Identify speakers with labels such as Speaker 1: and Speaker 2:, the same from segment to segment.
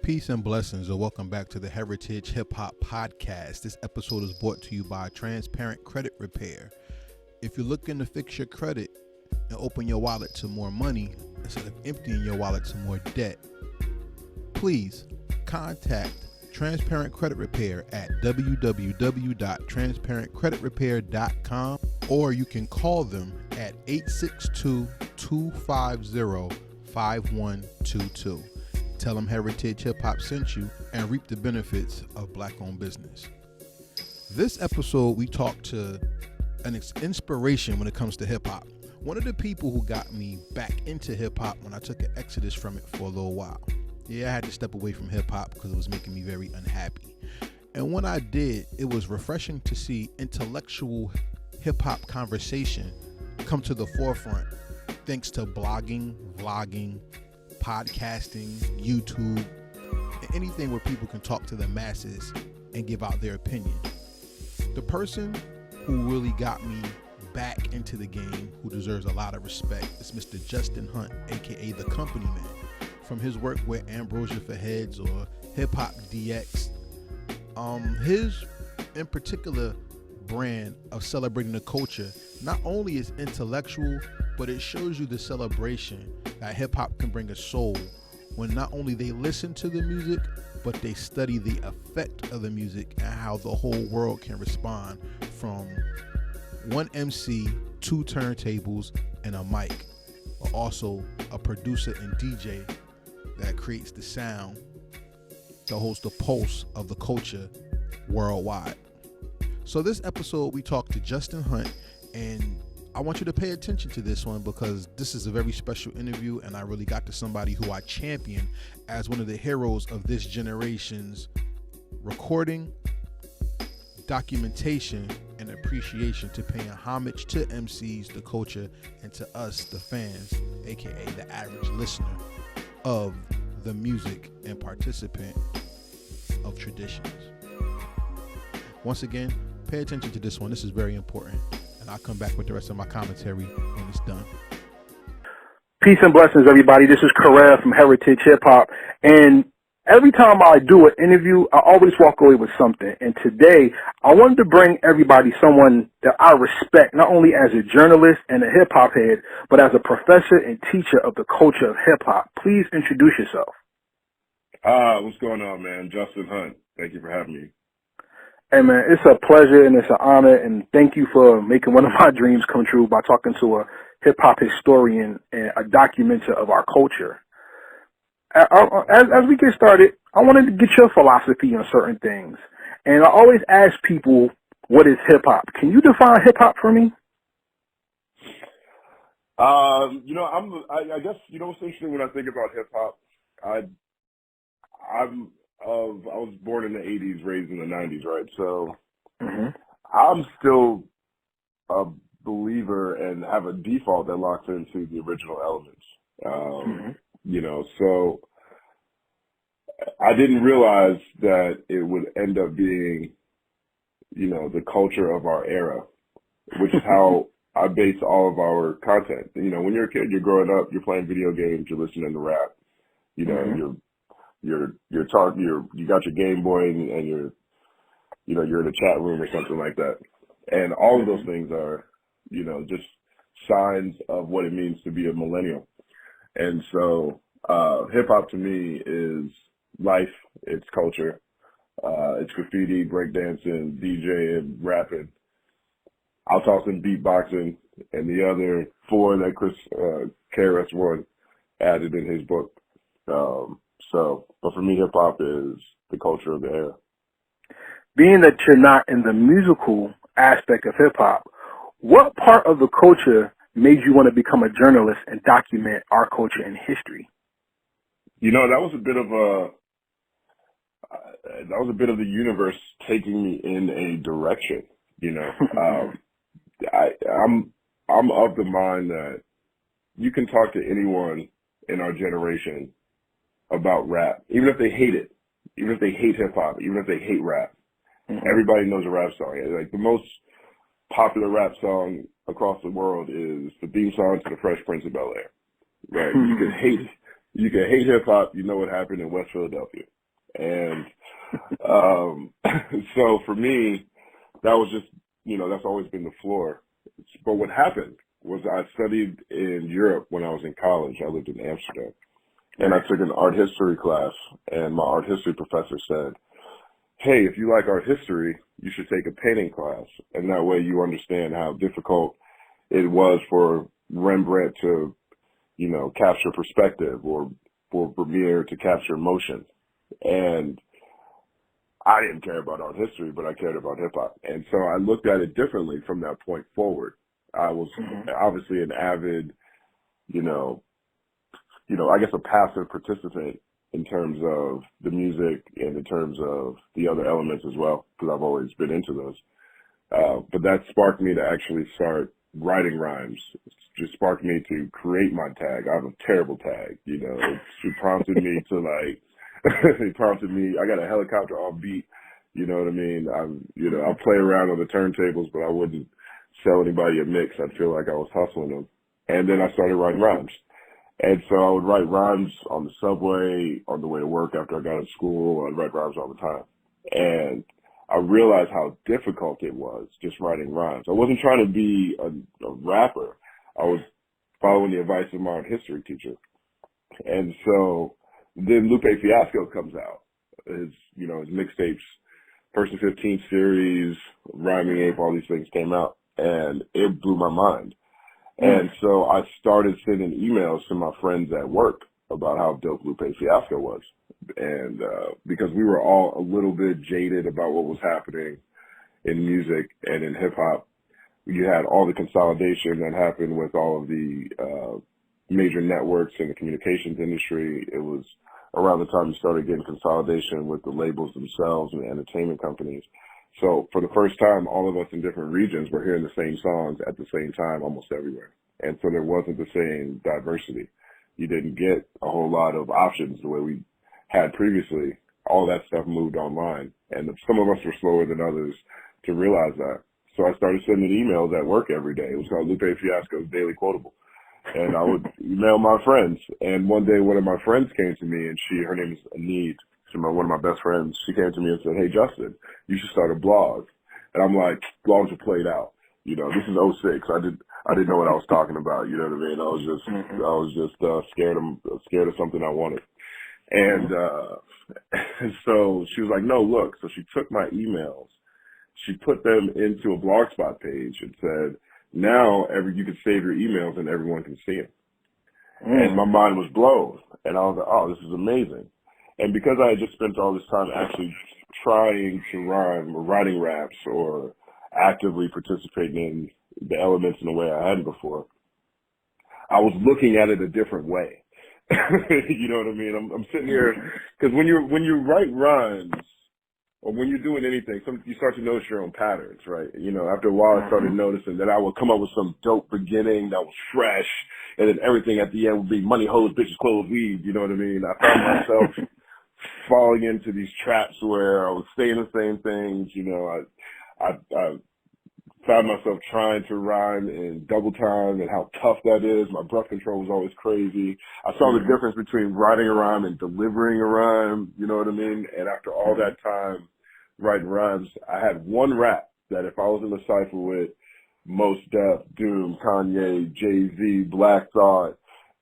Speaker 1: Peace and blessings, and welcome back to the Heritage Hip Hop Podcast. This episode is brought to you by Transparent Credit Repair. If you're looking to fix your credit and open your wallet to more money instead of emptying your wallet to more debt, please contact Transparent Credit Repair at www.transparentcreditrepair.com, or you can call them at 862-250-5122. Tell them Heritage Hip Hop sent you and reap the benefits of Black-owned business. This episode, we talked to an inspiration when it comes to hip hop. One of the people who got me back into hip hop when I took an exodus from it for a little while. Yeah, I had to step away from hip hop because it was making me very unhappy. And when I did, it was refreshing to see intellectual hip hop conversation come to the forefront thanks to blogging, vlogging, podcasting, YouTube, and anything where people can talk to the masses and give out their opinion. The person who really got me back into the game, who deserves a lot of respect, is Mr. Justin Hunte, aka the Company Man. From his work with Ambrosia for Heads or HipHopDX, his in particular brand of celebrating the culture not only is intellectual, but it shows you the celebration that hip-hop can bring a soul when not only they listen to the music, but they study the effect of the music and how the whole world can respond from one MC, two turntables, and a mic, but also a producer and DJ that creates the sound that holds the pulse of the culture worldwide. So this episode, we talked to Justin Hunte, and I want you to pay attention to this one because this is a very special interview, and I really got to somebody who I champion as one of the heroes of this generation's recording, documentation, and appreciation to paying homage to MCs, the culture, and to us, the fans, aka the average listener of the music and participant of traditions. Once again, pay attention to this one. This is very important. And I'll come back with the rest of my commentary when it's done.
Speaker 2: Peace and blessings, everybody. This is Karel from Heritage Hip Hop. And every time I do an interview, I always walk away with something. And today, I wanted to bring everybody someone that I respect, not only as a journalist and a hip hop head, but as a professor and teacher of the culture of hip hop. Please introduce yourself.
Speaker 3: What's going on, man? Justin Hunte. Thank you for having me.
Speaker 2: Hey, man, it's a pleasure and it's an honor, and thank you for making one of my dreams come true by talking to a hip-hop historian and a documenter of our culture. As we get started, I wanted to get your philosophy on certain things, and I always ask people, what is hip-hop? Can you define hip-hop for me?
Speaker 3: I guess, what's interesting when I think about hip-hop, I was born in the 80s, raised in the 90s, right? So I'm still a believer and have a default that locks into the original elements. So I didn't realize that it would end up being, the culture of our era, which is how I base all of our content. When you're a kid, you're growing up, you're playing video games, you're listening to rap, you got your Game Boy and you're in a chat room or something like that. And all of those things are, just signs of what it means to be a millennial. And so, hip hop to me is life, it's culture, it's graffiti, breakdancing, DJing, rapping. I'll toss in beatboxing and the other four that Chris, KRS-One added in his book. But for me, hip-hop is the culture of the era.
Speaker 2: Being that you're not in the musical aspect of hip-hop, what part of the culture made you want to become a journalist and document our culture and history?
Speaker 3: That was a bit of the universe taking me in a direction. I'm of the mind that you can talk to anyone in our generation about rap, even if they hate it, even if they hate hip hop, even if they hate rap. Everybody knows a rap song. Like the most popular rap song across the world is the theme song to the Fresh Prince of Bel-Air. Right? you can hate hip hop, you know what happened in West Philadelphia. And so for me, that was just, that's always been the floor. But what happened was I studied in Europe when I was in college. I lived in Amsterdam. And I took an art history class, and my art history professor said, hey, if you like art history, you should take a painting class. And that way you understand how difficult it was for Rembrandt to, capture perspective, or for Vermeer to capture emotion. And I didn't care about art history, but I cared about hip hop. And so I looked at it differently from that point forward. I was obviously an avid, I guess a passive participant in terms of the music and in terms of the other elements as well, because I've always been into those. But that sparked me to actually start writing rhymes. It just sparked me to create my tag. I have a terrible tag, It prompted me to I got a helicopter on beat, you know what I mean? I'll play around on the turntables, but I wouldn't sell anybody a mix. I'd feel like I was hustling them. And then I started writing rhymes. And so I would write rhymes on the subway, on the way to work after I got out of school. I'd write rhymes all the time. And I realized how difficult it was just writing rhymes. I wasn't trying to be a rapper. I was following the advice of my art history teacher. And so then Lupe Fiasco comes out. His mixtapes, First and 15th series, Rhyming Ape, all these things came out. And it blew my mind. And so I started sending emails to my friends at work about how dope Lupe Fiasco was. And because we were all a little bit jaded about what was happening in music and in hip hop, you had all the consolidation that happened with all of the major networks in the communications industry. It was around the time you started getting consolidation with the labels themselves and the entertainment companies. So for the first time, all of us in different regions were hearing the same songs at the same time almost everywhere. And so there wasn't the same diversity. You didn't get a whole lot of options the way we had previously. All that stuff moved online. And some of us were slower than others to realize that. So I started sending emails at work every day. It was called Lupe Fiasco's Daily Quotable. And I would email my friends. And one day one of my friends came to me, and her name is Anid. She's one of my best friends. She came to me and said, hey, Justin, you should start a blog. And I'm like, blogs are played out. This is '06. I didn't know what I was talking about. You know what I mean? I was just scared of something I wanted. And so she was like, no, look. So she took my emails. She put them into a Blogspot page and said, now you can save your emails and everyone can see them. And my mind was blown. And I was like, oh, this is amazing. And because I had just spent all this time actually trying to rhyme or writing raps or actively participating in the elements in a way I hadn't before, I was looking at it a different way. You know what I mean? I'm sitting here, because when you write rhymes or when you're doing anything, you start to notice your own patterns, right? After a while I started noticing that I would come up with some dope beginning that was fresh, and then everything at the end would be money, hoes, bitches, clothes, weed. You know what I mean? I found myself falling into these traps where I was saying the same things. I found myself trying to rhyme in double time and how tough that is. My breath control was always crazy. I saw the difference between writing a rhyme and delivering a rhyme, you know what I mean? And after all that time writing rhymes, I had one rap that if I was in a cypher with Mos Def, Doom, Kanye, Jay-Z, Black Thought,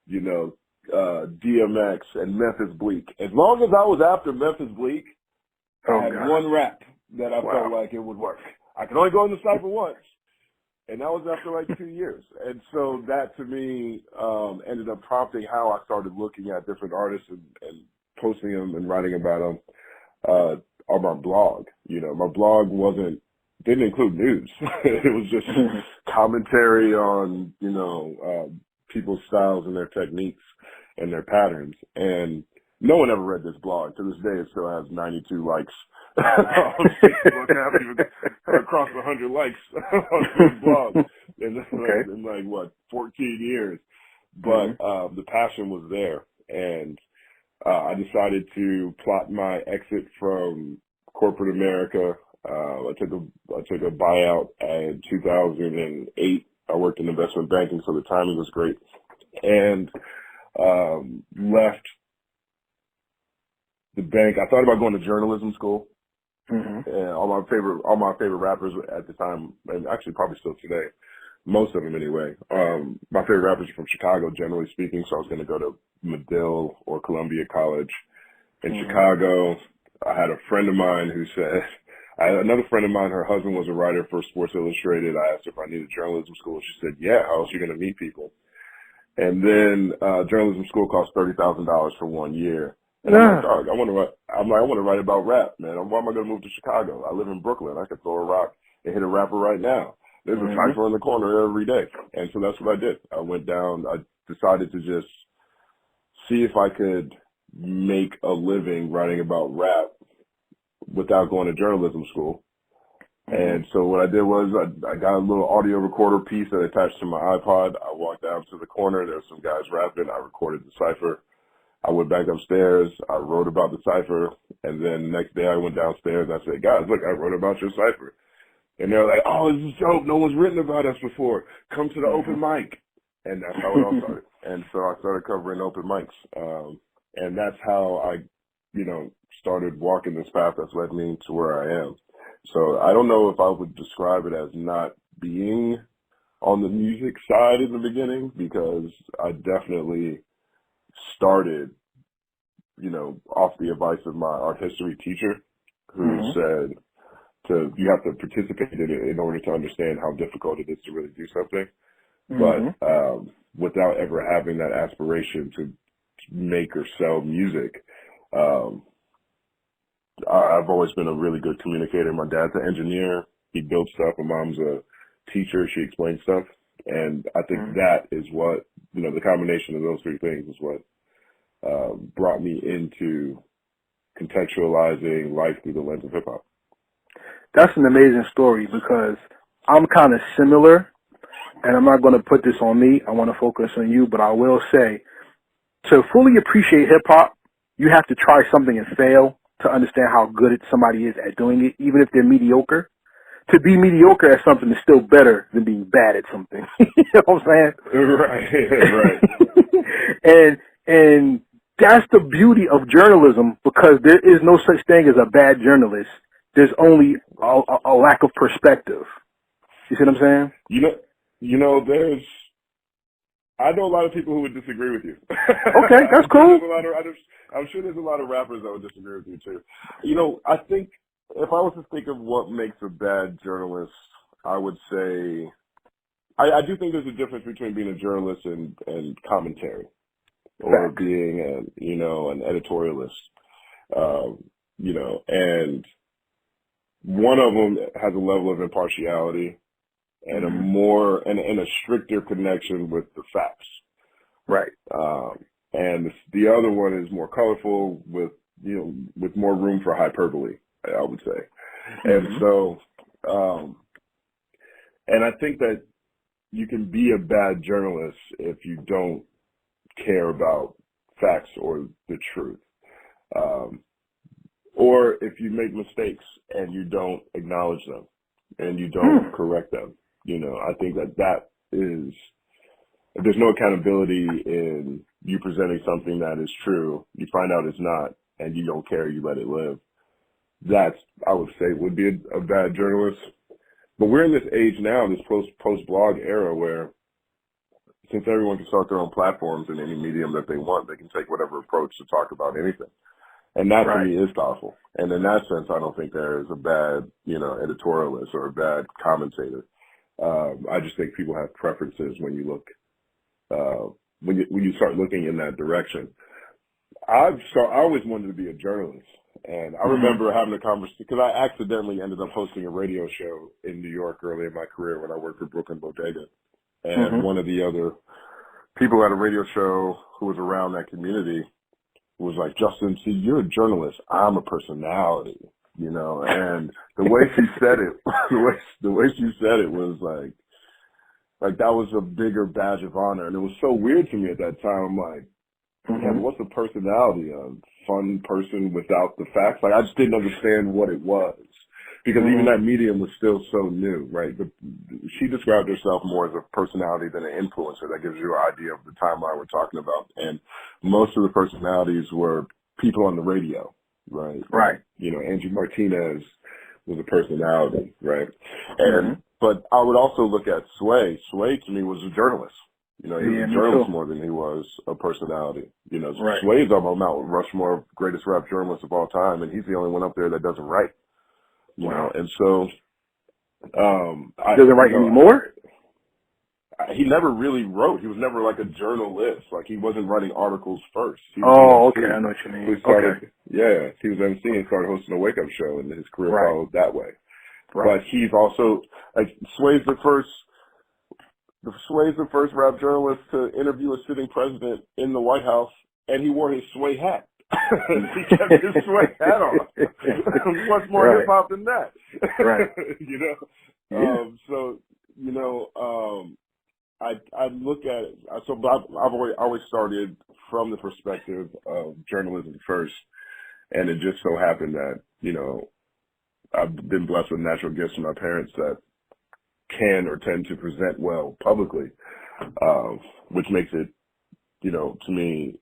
Speaker 3: DMX, and Memphis Bleak. As long as I was after Memphis Bleak, I had one rap that I felt like it would work. I could only go in the cypher once, and that was after like 2 years. And so that to me ended up prompting how I started looking at different artists and posting them and writing about them on my blog. My blog didn't include news. It was just commentary on, people's styles and their techniques and their patterns. And no one ever read this blog. To this day, it still has 92 likes on Facebook. I haven't even crossed 100 likes on this blog in 14 years. But the passion was there. And I decided to plot my exit from corporate America. I took a buyout in 2008. I worked in investment banking, so the timing was great. And left the bank. I thought about going to journalism school.
Speaker 2: Mm-hmm.
Speaker 3: And all my favorite rappers at the time, and actually probably still today, most of them anyway. My favorite rappers are from Chicago, generally speaking. So I was going to go to Medill or Columbia College in Chicago. I had a friend of mine who said, another friend of mine, her husband was a writer for Sports Illustrated. I asked her if I needed journalism school. She said, yeah, how else are you going to meet people? And then journalism school cost $30,000 for 1 year. And I'm like, dog, I want to write about rap, man. Why am I going to move to Chicago? I live in Brooklyn. I could throw a rock and hit a rapper right now. There's a cipher in the corner every day. And so that's what I did. I went down. I decided to just see if I could make a living writing about rap without going to journalism school. And so what I did was I got a little audio recorder piece that I attached to my iPod. I walked down to the corner. There were some guys rapping. I recorded the cipher. I went back upstairs. I wrote about the cipher. And then the next day I went downstairs and I said, guys, look, I wrote about your cipher. And they're like, oh, this is dope. No one's written about us before. Come to the open mic. And that's how it all started. And so I started covering open mics. And that's how I, started walking this path that's led me to where I am. So I don't know if I would describe it as not being on the music side in the beginning, because I definitely started, off the advice of my art history teacher, who said you have to participate in it in order to understand how difficult it is to really do something. But without ever having that aspiration to make or sell music, I've always been a really good communicator. My dad's an engineer. He builds stuff. My mom's a teacher. She explains stuff. And I think that is what, the combination of those three things is what brought me into contextualizing life through the lens of hip hop.
Speaker 2: That's an amazing story, because I'm kind of similar, and I'm not going to put this on me. I want to focus on you, but I will say, to fully appreciate hip hop, you have to try something and fail to understand how good somebody is at doing it, even if they're mediocre. To be mediocre at something is still better than being bad at something. You know what I'm saying?
Speaker 3: Right.
Speaker 2: And that's the beauty of journalism, because there is no such thing as a bad journalist. There's only a lack of perspective. You see what I'm saying?
Speaker 3: I know a lot of people who would disagree with you.
Speaker 2: Okay, that's cool.
Speaker 3: I'm sure there's a lot of rappers that would disagree with you too. I think if I was to think of what makes a bad journalist, I would say I do think there's a difference between being a journalist and commentary, or being an editorialist. And one of them has a level of impartiality and a more and a stricter connection with the facts.
Speaker 2: Right.
Speaker 3: And the other one is more colorful with more room for hyperbole, I would say. And so, and I think that you can be a bad journalist if you don't care about facts or the truth. Or if you make mistakes and you don't acknowledge them and you don't correct them. I think that is, if there's no accountability in you presenting something that is true, you find out it's not, and you don't care, you let it live. That's, I would say, would be a bad journalist. But we're in this age now, this post-blog era, where since everyone can start their own platforms in any medium that they want, they can take whatever approach to talk about anything. And that to me is powerful. And in that sense, I don't think there is a bad, editorialist or a bad commentator. I just think people have preferences when you look, when you start looking in that direction. I always wanted to be a journalist, and I remember having a conversation, because I accidentally ended up hosting a radio show in New York early in my career when I worked for Brooklyn Bodega. And one of the other people at a radio show who was around that community was like, Justin, see, you're a journalist. I'm a personality, and the way she said it, the way she said it was like that was a bigger badge of honor. And it was so weird to me at that time. I'm like, man, what's the personality? A fun person without the facts? Like, I just didn't understand what it was. because even that medium was still so new, right? But she described herself more as a personality than an influencer. That gives you an idea of the timeline we're talking about. And most of the personalities were people on the radio, right?
Speaker 2: Right.
Speaker 3: You know, Angie Martinez was a personality, right? And but I would also look at Sway. Sway to me was a journalist. You know, he was a journalist more than he was a personality. You know, Sway's on my Mount Rushmore of greatest rap journalists of all time, and he's the only one up there that doesn't write. You know, and so
Speaker 2: doesn't write anymore?
Speaker 3: He never really wrote. He was never like a journalist. Like, he wasn't writing articles first. He
Speaker 2: was okay, I know what you mean.
Speaker 3: He started, yeah, he was MC and started hosting a wake-up show, and his career followed that way. But he's also, like, Sway's the first rap journalist to interview a sitting president in the White House, and he wore his Sway hat. He kept his Sway hat on. What's more hip hop than that?
Speaker 2: Right.
Speaker 3: You know? So, you know, I look at it. So I've always started from the perspective of journalism first, and it just so happened that, you know, I've been blessed with natural gifts from my parents that can or tend to present well publicly, which makes it, you know, to me,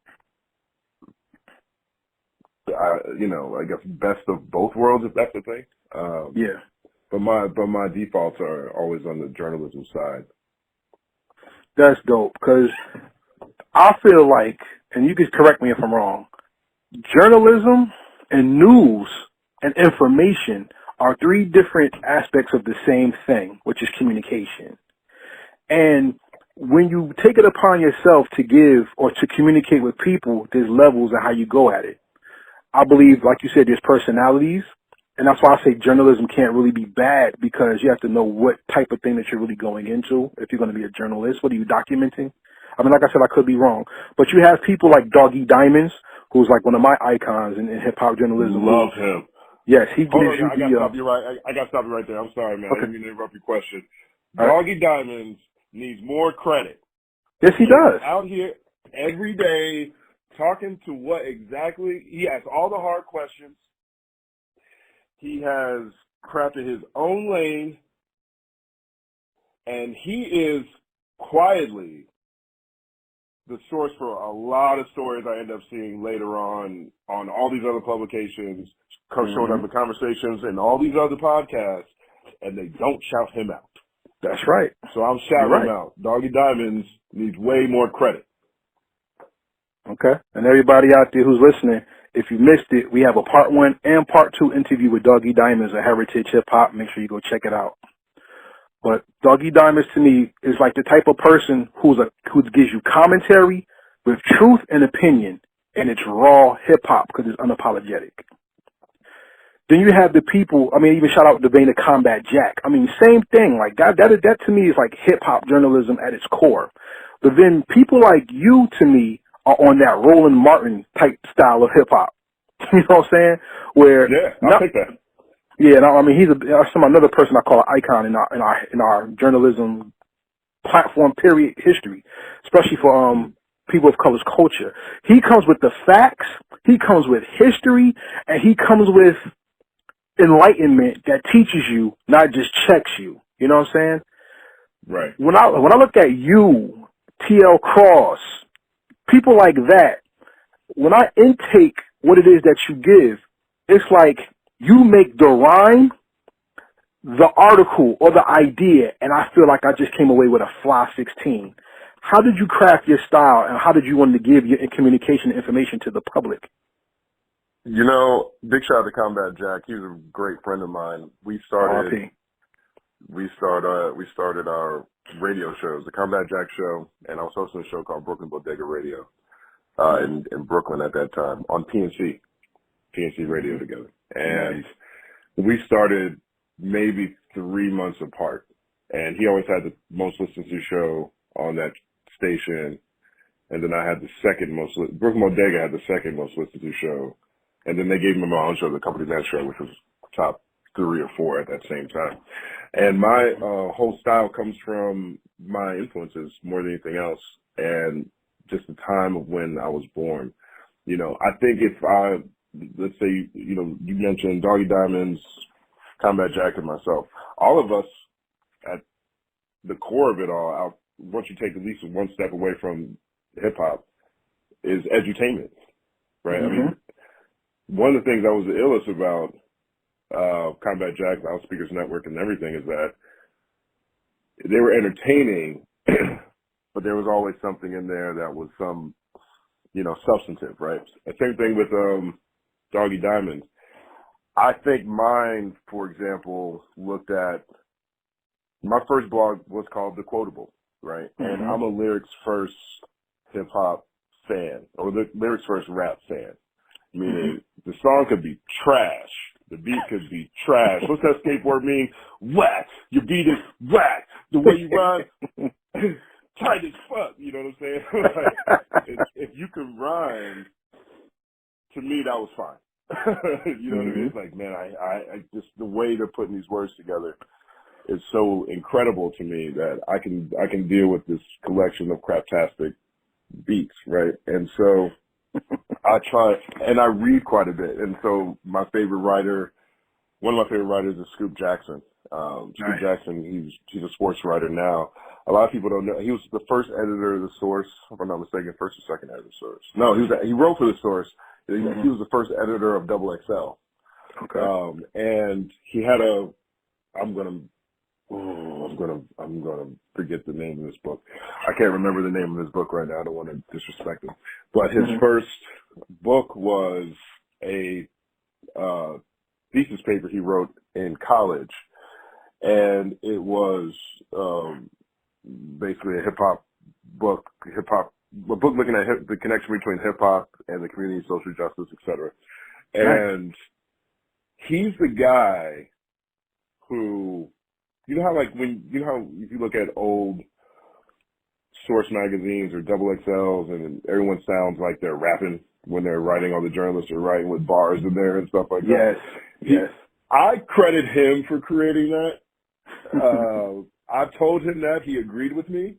Speaker 3: you know, I guess best of both worlds, if that's the thing. But my defaults are always on the journalism side.
Speaker 2: That's dope, because I feel like, and you can correct me if I'm wrong, journalism and news and information are three different aspects of the same thing, which is communication. And when you take it upon yourself to give or to communicate with people, there's levels of how you go at it. I believe, like you said, there's personalities. And that's why I say journalism can't really be bad, because you have to know what type of thing that you're really going into. If you're going to be a journalist, what are you documenting? I mean, like I said, I could be wrong. But you have people like Doggy Diamonds, who's like one of my icons in hip-hop journalism.
Speaker 3: Love him.
Speaker 2: Yes, he gives you
Speaker 3: I got to stop you right. I got to stop you right there. I'm sorry, man. I didn't mean to interrupt your question. Doggy Diamonds needs more credit.
Speaker 2: Yes, he does.
Speaker 3: Out here every day talking to what exactly. He asks all the hard questions. He has crafted his own lane, and he is quietly the source for a lot of stories I end up seeing later on all these other publications, showing up in conversations and all these other podcasts, and they don't shout him out.
Speaker 2: That's right.
Speaker 3: So I'm shouting him out. Doggy Diamonds needs way more credit.
Speaker 2: Okay. And everybody out there who's listening, if you missed it, we have a part 1 and part 2 interview with Doggy Diamonds of Heritage Hip Hop. Make sure you go check it out. But Doggy Diamonds to me is like the type of person who gives you commentary with truth and opinion, and it's raw hip hop because it's unapologetic. Then you have the people, I mean, even shout out to Vein of Combat Jack. I mean, same thing. Like that to me is like hip hop journalism at its core. But then people like you, to me, are on that Roland Martin type style of hip hop. You know what I'm saying? Where
Speaker 3: I'll take that.
Speaker 2: Yeah, no, I mean, he's another person I call an icon in our journalism platform period history, especially for people of color's culture. He comes with the facts, he comes with history, and he comes with enlightenment that teaches you, not just checks you. You know what I'm saying?
Speaker 3: Right.
Speaker 2: When I look at you, T.L. Cross, people like that, when I intake what it is that you give, it's like you make the rhyme, the article, or the idea, and I feel like I just came away with a fly 16. How did you craft your style, and how did you want to give your communication information to the public?
Speaker 3: You know, big shout out to Combat Jack. He's a great friend of mine. We started our radio shows, the Combat Jack Show, and I was hosting a show called Brooklyn Bodega Radio in Brooklyn at that time on PNC Radio together. And we started maybe 3 months apart. And he always had the most listened to show on that station. And then I had the second most, Brooklyn Bodega had the second most listened to show. And then they gave me my own show, the Company Net Show, which was top 3 or 4 at that same time. And my whole style comes from my influences more than anything else, and just the time of when I was born. You know, I think if let's say, you know, you mentioned Doggy Diamonds, Combat Jack and myself. All of us, at the core of it all, once you take at least one step away from hip hop, is edutainment, right? I mean, one of the things that was the illest about Combat Jack, Loudspeakers Network, and everything is that they were entertaining, but there was always something in there that was some, substantive, right? The same thing with Doggy Diamond. I think mine, for example, looked at, my first blog was called The Quotable, right? And I'm a lyrics first hip hop fan, or the lyrics first rap fan. Meaning the song could be trash, the beat could be trash. What's that skateboard mean? Whack! Your beat is whack. The way you rhyme, tight as fuck. You know what I'm saying? Like, if you can rhyme, to me that was fine. You know what I mean? It's like, man, I just, the way they're putting these words together is so incredible to me that I can deal with this collection of craptastic beats, right? And so I try, and I read quite a bit. And so one of my favorite writers is Scoop Jackson. Scoop Jackson, he's a sports writer now. A lot of people don't know. He was the first editor of The Source, if I'm not mistaken, first or second editor of The Source. No, he wrote for The Source. He was the first editor of XXL. Okay. And he had I'm gonna forget the name of this book. I can't remember the name of his book right now. I don't want to disrespect him. But his first book was a thesis paper he wrote in college, and it was basically a hip hop book, a book looking at the connection between hip hop and the community, social justice, etc. And he's the guy who, you know how if you look at old Source magazines or XXLs and everyone sounds like they're rapping when they're writing, all the journalists are writing with bars in there and stuff like that. Yes. I credit him for creating that. I told him that, he agreed with me.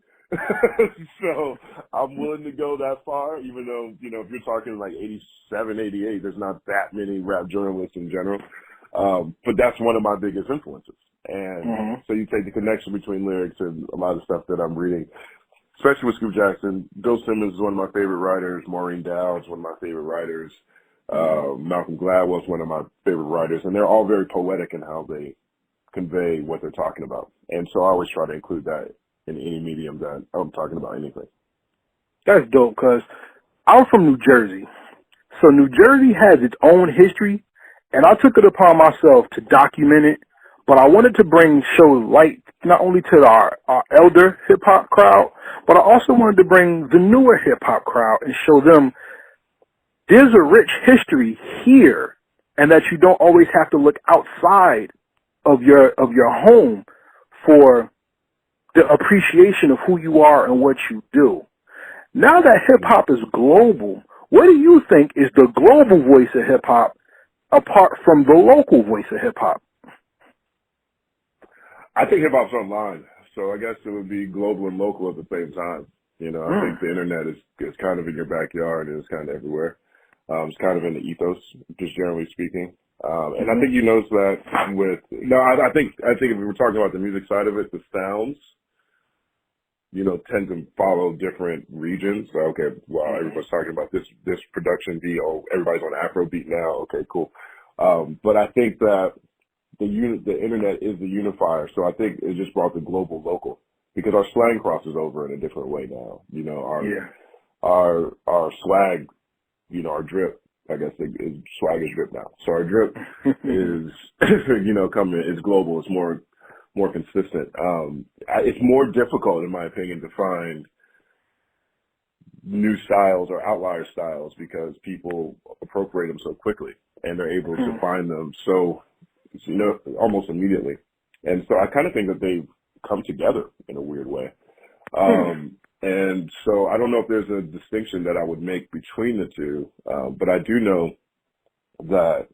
Speaker 3: So I'm willing to go that far, even though, if you're talking like 87, 88, there's not that many rap journalists in general. But that's one of my biggest influences. And so you take the connection between lyrics and a lot of stuff that I'm reading, especially with Scoop Jackson. Bill Simmons is one of my favorite writers. Maureen Dowd's one of my favorite writers. Malcolm Gladwell's one of my favorite writers. And they're all very poetic in how they convey what they're talking about. And so I always try to include that in any medium that I'm talking about anything.
Speaker 2: That's dope, because I'm from New Jersey. So New Jersey has its own history, and I took it upon myself to document it. But I wanted to show light not only to our elder hip-hop crowd, but I also wanted to bring the newer hip-hop crowd and show them there's a rich history here, and that you don't always have to look outside of your home for the appreciation of who you are and what you do. Now that hip-hop is global, what do you think is the global voice of hip-hop apart from the local voice of hip-hop?
Speaker 3: I think hip-hop's online, so I guess it would be global and local at the same time. I think the internet is kind of in your backyard and it's kind of everywhere. It's kind of in the ethos, just generally speaking. And I think you notice that I think if we were talking about the music side of it, the sounds, tend to follow different regions. So, okay, well, everybody's talking about this production beat. Oh, everybody's on Afrobeat now. Okay, cool. But I think that the internet is the unifier. So I think it just brought the global local, because our slang crosses over in a different way now. Our swag, our drip, I guess swag is drip now. So our drip is, is global. It's more consistent. It's more difficult, in my opinion, to find new styles or outlier styles because people appropriate them so quickly and they're able to find them almost immediately. And so I kind of think that they've come together in a weird way. And so I don't know if there's a distinction that I would make between the two, but I do know that,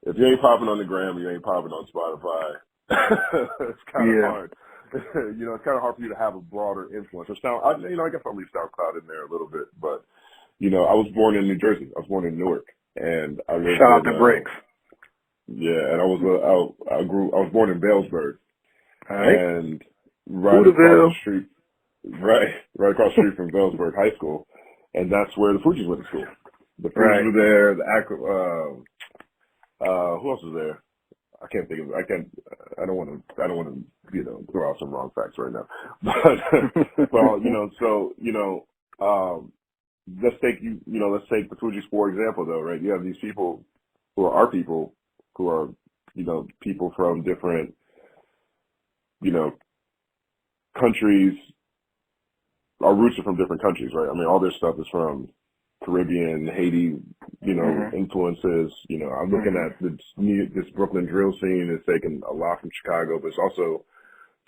Speaker 3: if you ain't popping on the gram, you ain't popping on Spotify. It's kind of hard. It's kind of hard for you to have a broader influence. I guess I'll leave SoundCloud in there a little bit, but, I was born in New Jersey. I was born in Newark, and I lived
Speaker 2: Shout out to Bricks.
Speaker 3: Yeah, and I was born in Galesburg,
Speaker 2: All right.
Speaker 3: and right across the
Speaker 2: Hooterville.
Speaker 3: street, right across the street from Galesburg High School, and that's where the Fugees went to school. The Fugees
Speaker 2: Right.
Speaker 3: were there. Who else was there? I can't think of. I don't want to. Throw out some wrong facts right now. But well, let's take let's take the Fugees for example, though, right? You have these people who are our people, who are people from different countries. Our roots are from different countries, right? I mean, all this stuff is from Caribbean, Haiti, influences. I'm looking at this Brooklyn drill scene is taken a lot from Chicago, but it's also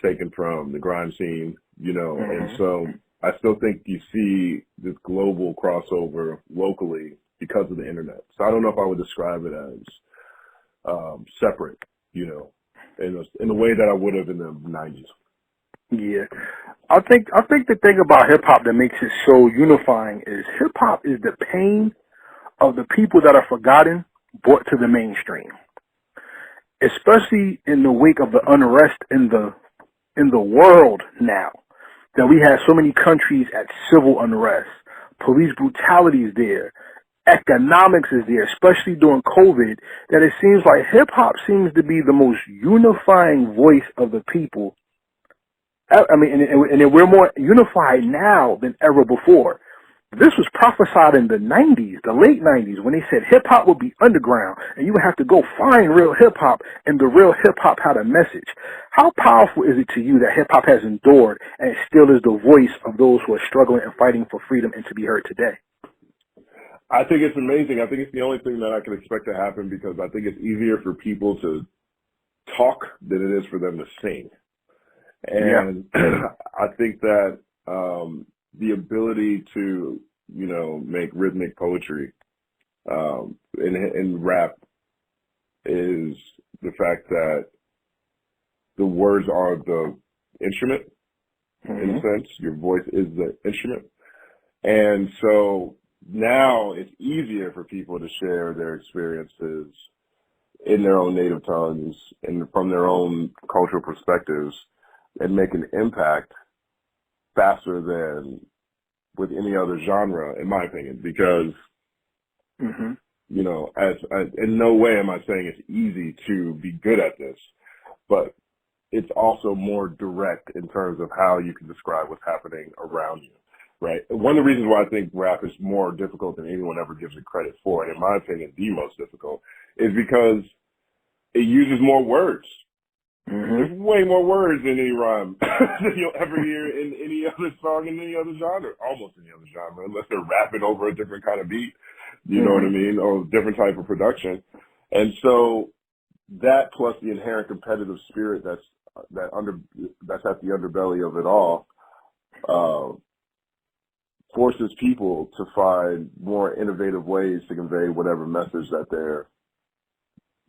Speaker 3: taken from the grime scene, and so I still think you see this global crossover locally because of the internet. So I don't know if I would describe it as separate, in the way that I would have in the 90s.
Speaker 2: Yeah. I think the thing about hip hop that makes it so unifying is hip hop is the pain of the people that are forgotten brought to the mainstream. Especially in the wake of the unrest in the world now, that we have so many countries at civil unrest. Police brutality is there. Economics is there, especially during COVID, that it seems like hip hop seems to be the most unifying voice of the people. I mean, and we're more unified now than ever before. This was prophesied in the 90s, the late 90s, when they said hip-hop would be underground, and you would have to go find real hip-hop, and the real hip-hop had a message. How powerful is it to you that hip-hop has endured, and it still is the voice of those who are struggling and fighting for freedom and to be heard today?
Speaker 3: I think it's amazing. I think it's the only thing that I can expect to happen, because I think it's easier for people to talk than it is for them to sing. And I think that the ability to, make rhythmic poetry in rap is the fact that the words are the instrument, in a sense. Your voice is the instrument. And so now it's easier for people to share their experiences in their own native tongues and from their own cultural perspectives and make an impact faster than with any other genre, in my opinion, because, in no way am I saying it's easy to be good at this, but it's also more direct in terms of how you can describe what's happening around you, right? One of the reasons why I think rap is more difficult than anyone ever gives it credit for, and in my opinion, the most difficult, is because it uses more words. There's way more words in any rhyme than you'll ever hear in any other song in any other genre, almost any other genre, unless they're rapping over a different kind of beat, you know what I mean, or different type of production. And so that plus the inherent competitive spirit that's at the underbelly of it all, forces people to find more innovative ways to convey whatever message that they're,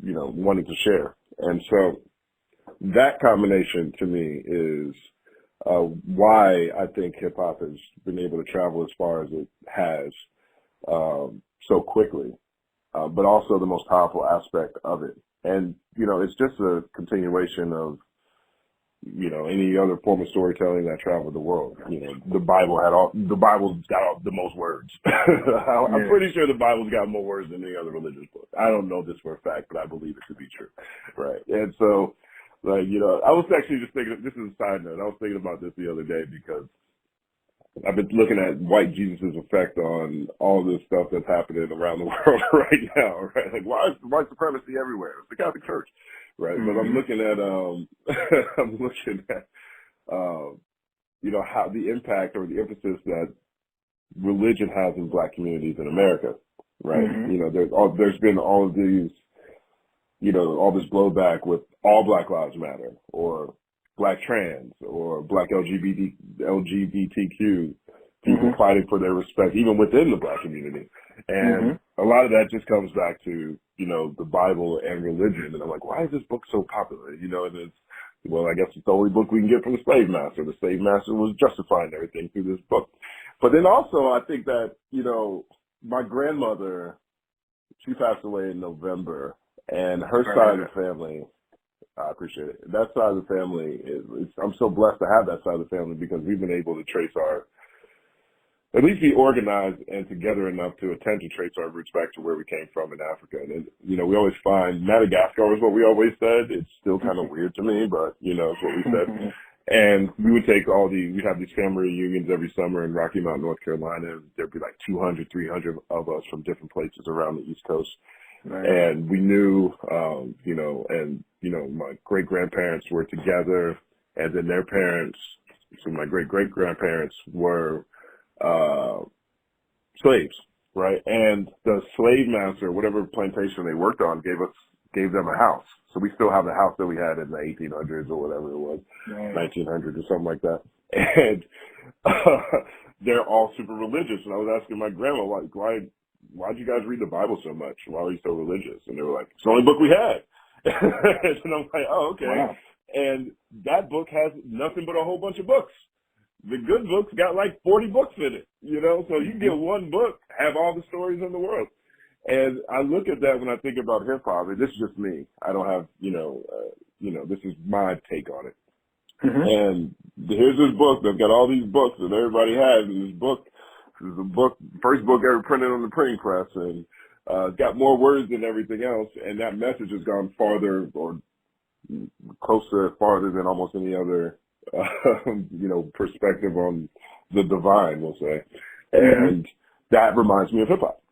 Speaker 3: wanting to share. And so that combination to me is why I think hip hop has been able to travel as far as it has so quickly, but also the most powerful aspect of it. And, it's just a continuation of, any other form of storytelling that traveled the world. The Bible's got the most words. I'm pretty sure the Bible's got more words than any other religious book. I don't know this for a fact, but I believe it to be true. Right. And so, I was actually just thinking, this is a side note, I was thinking about this the other day because I've been looking at white Jesus' effect on all this stuff that's happening around the world right now, right? Like, why is white supremacy everywhere? It's the Catholic Church, right? But I'm looking at, how the impact or the emphasis that religion has in Black communities in America, right? There's been all of these, all this blowback with all Black Lives Matter or Black trans or Black LGBTQ people fighting for their respect, even within the Black community. And a lot of that just comes back to, the Bible and religion. And I'm like, why is this book so popular? And it's, well, I guess it's the only book we can get from the slave master. The slave master was justifying everything through this book. But then also I think that, my grandmother, she passed away in November. And her side of the family, I appreciate it. That side of the family I'm so blessed to have that side of the family because we've been able to at least be organized and together enough to attempt to trace our roots back to where we came from in Africa. And, we always find Madagascar was what we always said. It's still kind of weird to me, but, it's what we said. And we would we'd have these family reunions every summer in Rocky Mount, North Carolina. There'd be like 200, 300 of us from different places around the East Coast. Right. And we knew, my great-grandparents were together, and then their parents, so my great-great-grandparents were slaves, right? And the slave master, whatever plantation they worked on, gave them a house. So we still have the house that we had in the 1800s or whatever it was, right. 1900s or something like that. And they're all super religious. And I was asking my grandma, why'd you guys read the Bible so much? Why are you so religious? And they were like, it's the only book we had. And I'm like, oh, okay. Wow. And that book has nothing but a whole bunch of books. The good books got like 40 books in it, so you get one book, have all the stories in the world. And I look at that when I think about hip hop, and this is just me. I don't have, this is my take on it. Mm-hmm. And here's this book that's got all these books that everybody has. And this is the first book ever printed on the printing press, and got more words than everything else. And that message has gone farther or farther than almost any other, perspective on the divine, we'll say. Mm-hmm. And that reminds me of hip hop.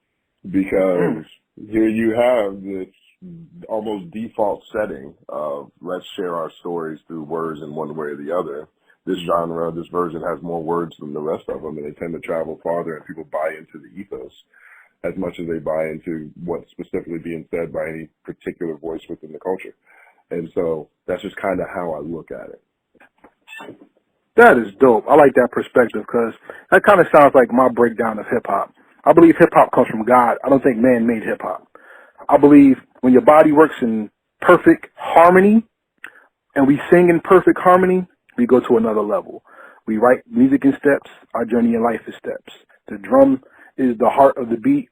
Speaker 3: Because here you have this almost default setting of let's share our stories through words in one way or the other. This genre, this version has more words than the rest of them, and they tend to travel farther, and people buy into the ethos as much as they buy into what's specifically being said by any particular voice within the culture. And so that's just kind of how I look at it.
Speaker 2: That is dope. I like that perspective because that kind of sounds like my breakdown of hip-hop. I believe hip-hop comes from God. I don't think man made hip-hop. I believe when your body works in perfect harmony and we sing in perfect harmony, we go to another level. We write music in steps. Our journey in life is steps. The drum is the heart of the beat.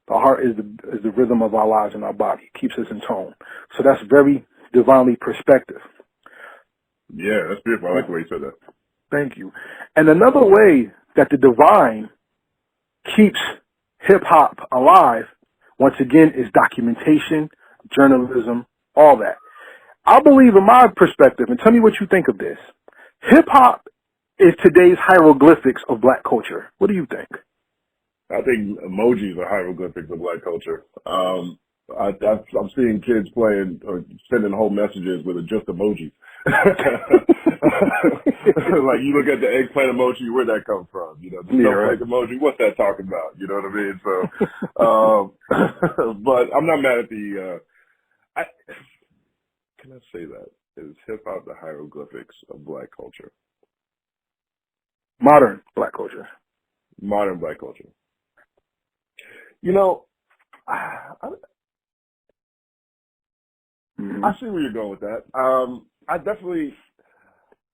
Speaker 2: The heart is the rhythm of our lives and our body. It keeps us in tone. So that's very divinely perspective.
Speaker 3: Yeah, that's beautiful. I like the way you said that.
Speaker 2: Thank you. And another way that the divine keeps hip-hop alive, once again, is documentation, journalism, all that. I believe in my perspective, and tell me what you think of this, hip-hop is today's hieroglyphics of black culture. What do you think?
Speaker 3: I think emojis are hieroglyphics of black culture. I'm seeing kids playing or sending whole messages with just emojis. Like you look at the eggplant emoji, where'd that come from? The snowflake emoji, what's that talking about? You know what I mean? So, but I'm not mad at can I say that? Is hip hop the hieroglyphics of black culture?
Speaker 2: Modern black culture.
Speaker 3: Modern black culture. I see where you're going with that.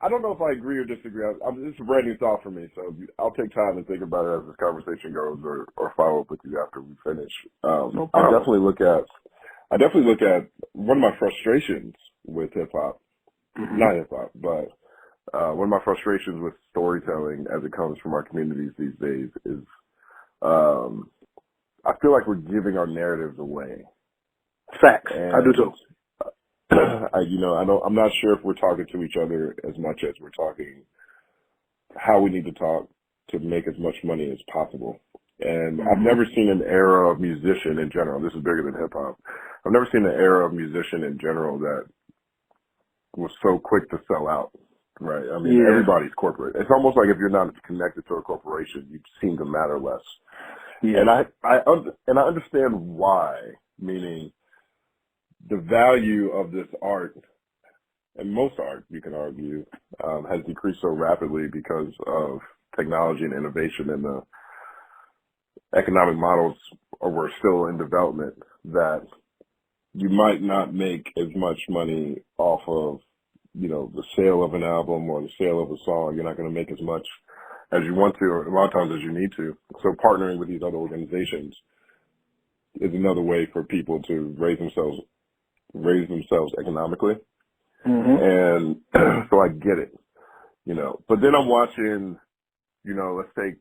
Speaker 3: I don't know if I agree or disagree. It's a brand new thought for me, so I'll take time and think about it as this conversation goes, or follow up with you after we finish. No I definitely look at one of my frustrations with hip hop, not hip hop, but one of my frustrations with storytelling as it comes from our communities these days is I feel like we're giving our narratives away.
Speaker 2: Facts. I do too.
Speaker 3: I'm not sure if we're talking to each other as much as we're talking how we need to talk to make as much money as possible. And I've never seen an era of musician in general. This is bigger than hip hop. I've never seen an era of musician in general that was so quick to sell out. Right. I mean, everybody's corporate. It's almost like if you're not connected to a corporation, you seem to matter less. Yeah. And I understand why, meaning the value of this art, and most art, you can argue, has decreased so rapidly because of technology and innovation, and the economic models were still in development, that you might not make as much money off of, the sale of an album or the sale of a song. You're not going to make as much as you want to, or a lot of times as you need to. So partnering with these other organizations is another way for people to raise themselves raise themselves economically.
Speaker 2: Mm-hmm.
Speaker 3: And so I get it, But then I'm watching, let's take,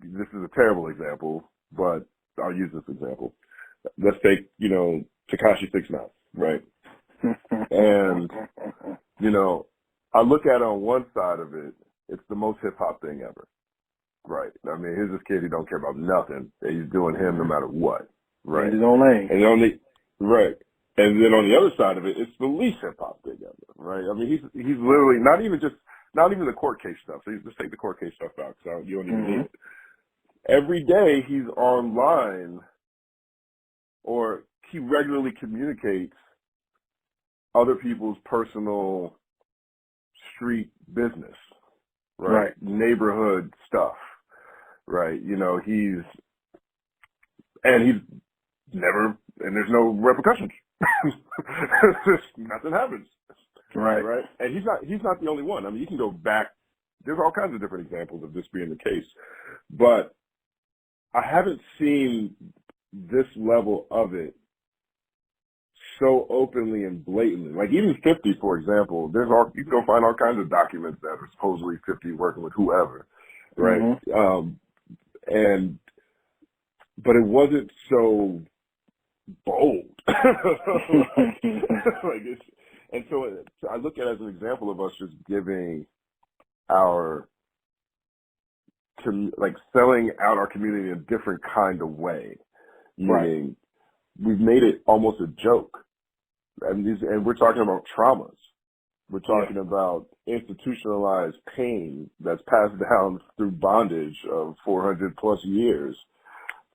Speaker 3: this is a terrible example, but I'll use this example. Let's take, Tekashi 6ix9ine, right? And, I look at it on one side of it, it's the most hip-hop thing ever, right? I mean, here's this kid who don't care about nothing, and he's doing him no matter what, right?
Speaker 2: In his own lane.
Speaker 3: And right. And then on the other side of it, it's the least hip-hop thing ever, right? I mean, he's literally not even the court case stuff. So just take the court case stuff out, because you don't even need it. Every day he's online, or he regularly communicates other people's personal street business, right? Neighborhood stuff, right? He's never, and there's no repercussions. Just nothing happens, right? And he's not the only one. I mean, you can go back. There's all kinds of different examples of this being the case, but I haven't seen this level of it so openly and blatantly. Like even 50, for example, you can go find all kinds of documents that are supposedly 50 working with whoever, right? But it wasn't so bold. And so I look at it as an example of us just giving selling out our community in a different kind of way. Meaning, we've made it almost a joke. And we're talking about traumas. We're talking about institutionalized pain that's passed down through bondage of 400 plus years.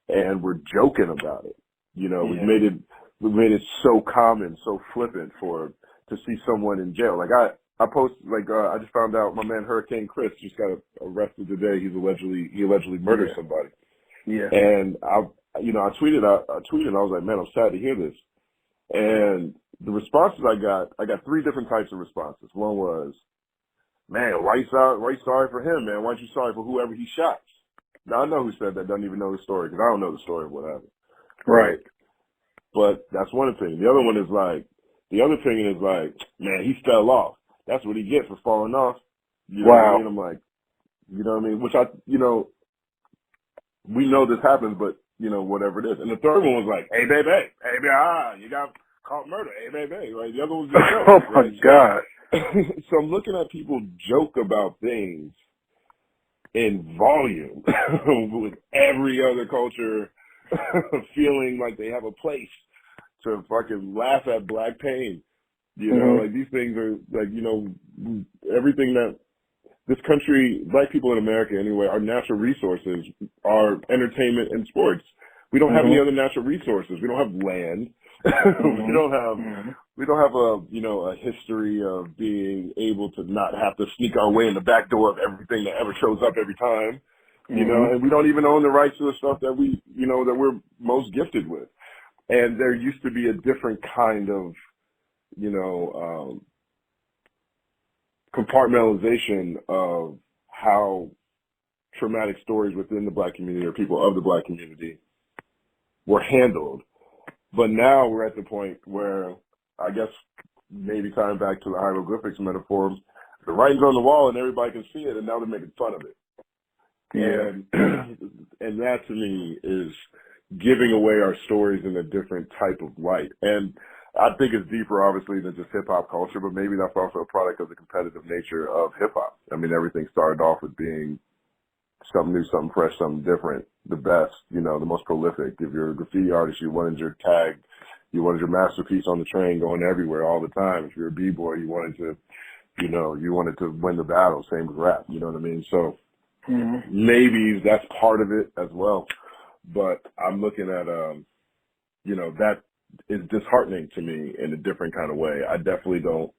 Speaker 3: And we're joking about it. We've made it so common, so flippant to see someone in jail. Like I post, I just found out my man Hurricane Chris just got arrested today. He allegedly murdered somebody. Yeah. And I tweeted, and I was like, man, I'm sad to hear this. And the responses I got 3 different types of responses. One was, man, why you sorry for him, man? Why aren't you sorry for whoever he shot? Now I know who said that, doesn't even know the story, because I don't know the story of what happened. Right. But that's one opinion. The other opinion is like, man, he fell off. That's what he gets for falling off. You know what I mean? I'm like, you know what I mean? Which we know this happens, but whatever it is. And the third one was like, hey, baby, you got caught murder. Hey, baby. Right? The other one was just
Speaker 2: oh my God.
Speaker 3: So I'm looking at people joke about things in volume with every other culture feeling like they have a place to fucking laugh at black pain. Like these things are like, everything that this country, black people in America anyway, our natural resources are entertainment and sports. We don't have any other natural resources. We don't have land. We don't have a history of being able to not have to sneak our way in the back door of everything that ever shows up every time. And we don't even own the rights to the stuff that that we're most gifted with. And there used to be a different kind of, compartmentalization of how traumatic stories within the black community or people of the black community were handled. But now we're at the point where, I guess, maybe tying back to the hieroglyphics metaphor, the writing's on the wall and everybody can see it, and now they're making fun of it. And that to me is giving away our stories in a different type of light. And I think it's deeper, obviously, than just hip-hop culture, but maybe that's also a product of the competitive nature of hip-hop. I mean, everything started off with being something new, something fresh, something different, the best, the most prolific. If you're a graffiti artist, you wanted your tag, you wanted your masterpiece on the train going everywhere all the time. If you're a b-boy, you wanted to win the battle, same with rap, you know what I mean? So maybe that's part of it as well. But I'm looking at, that is disheartening to me in a different kind of way. I definitely don't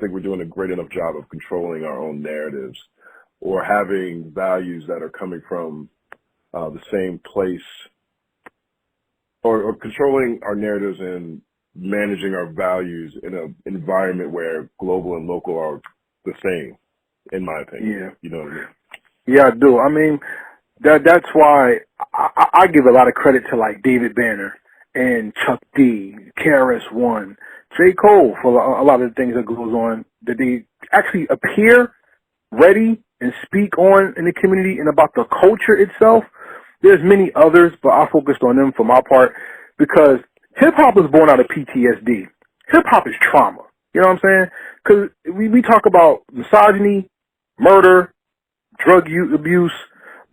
Speaker 3: think we're doing a great enough job of controlling our own narratives or having values that are coming from the same place or controlling our narratives and managing our values in an environment where global and local are the same, in my opinion.
Speaker 2: Yeah.
Speaker 3: You know what I mean?
Speaker 2: Yeah, I do. I mean, That's why I give a lot of credit to like David Banner and Chuck D, KRS-One, J. Cole for a lot of the things that goes on, that they actually appear ready and speak on in the community and about the culture itself. There's many others, but I focused on them for my part because hip-hop was born out of PTSD. Hip-hop is trauma. You know what I'm saying? Because we talk about misogyny, murder, drug abuse,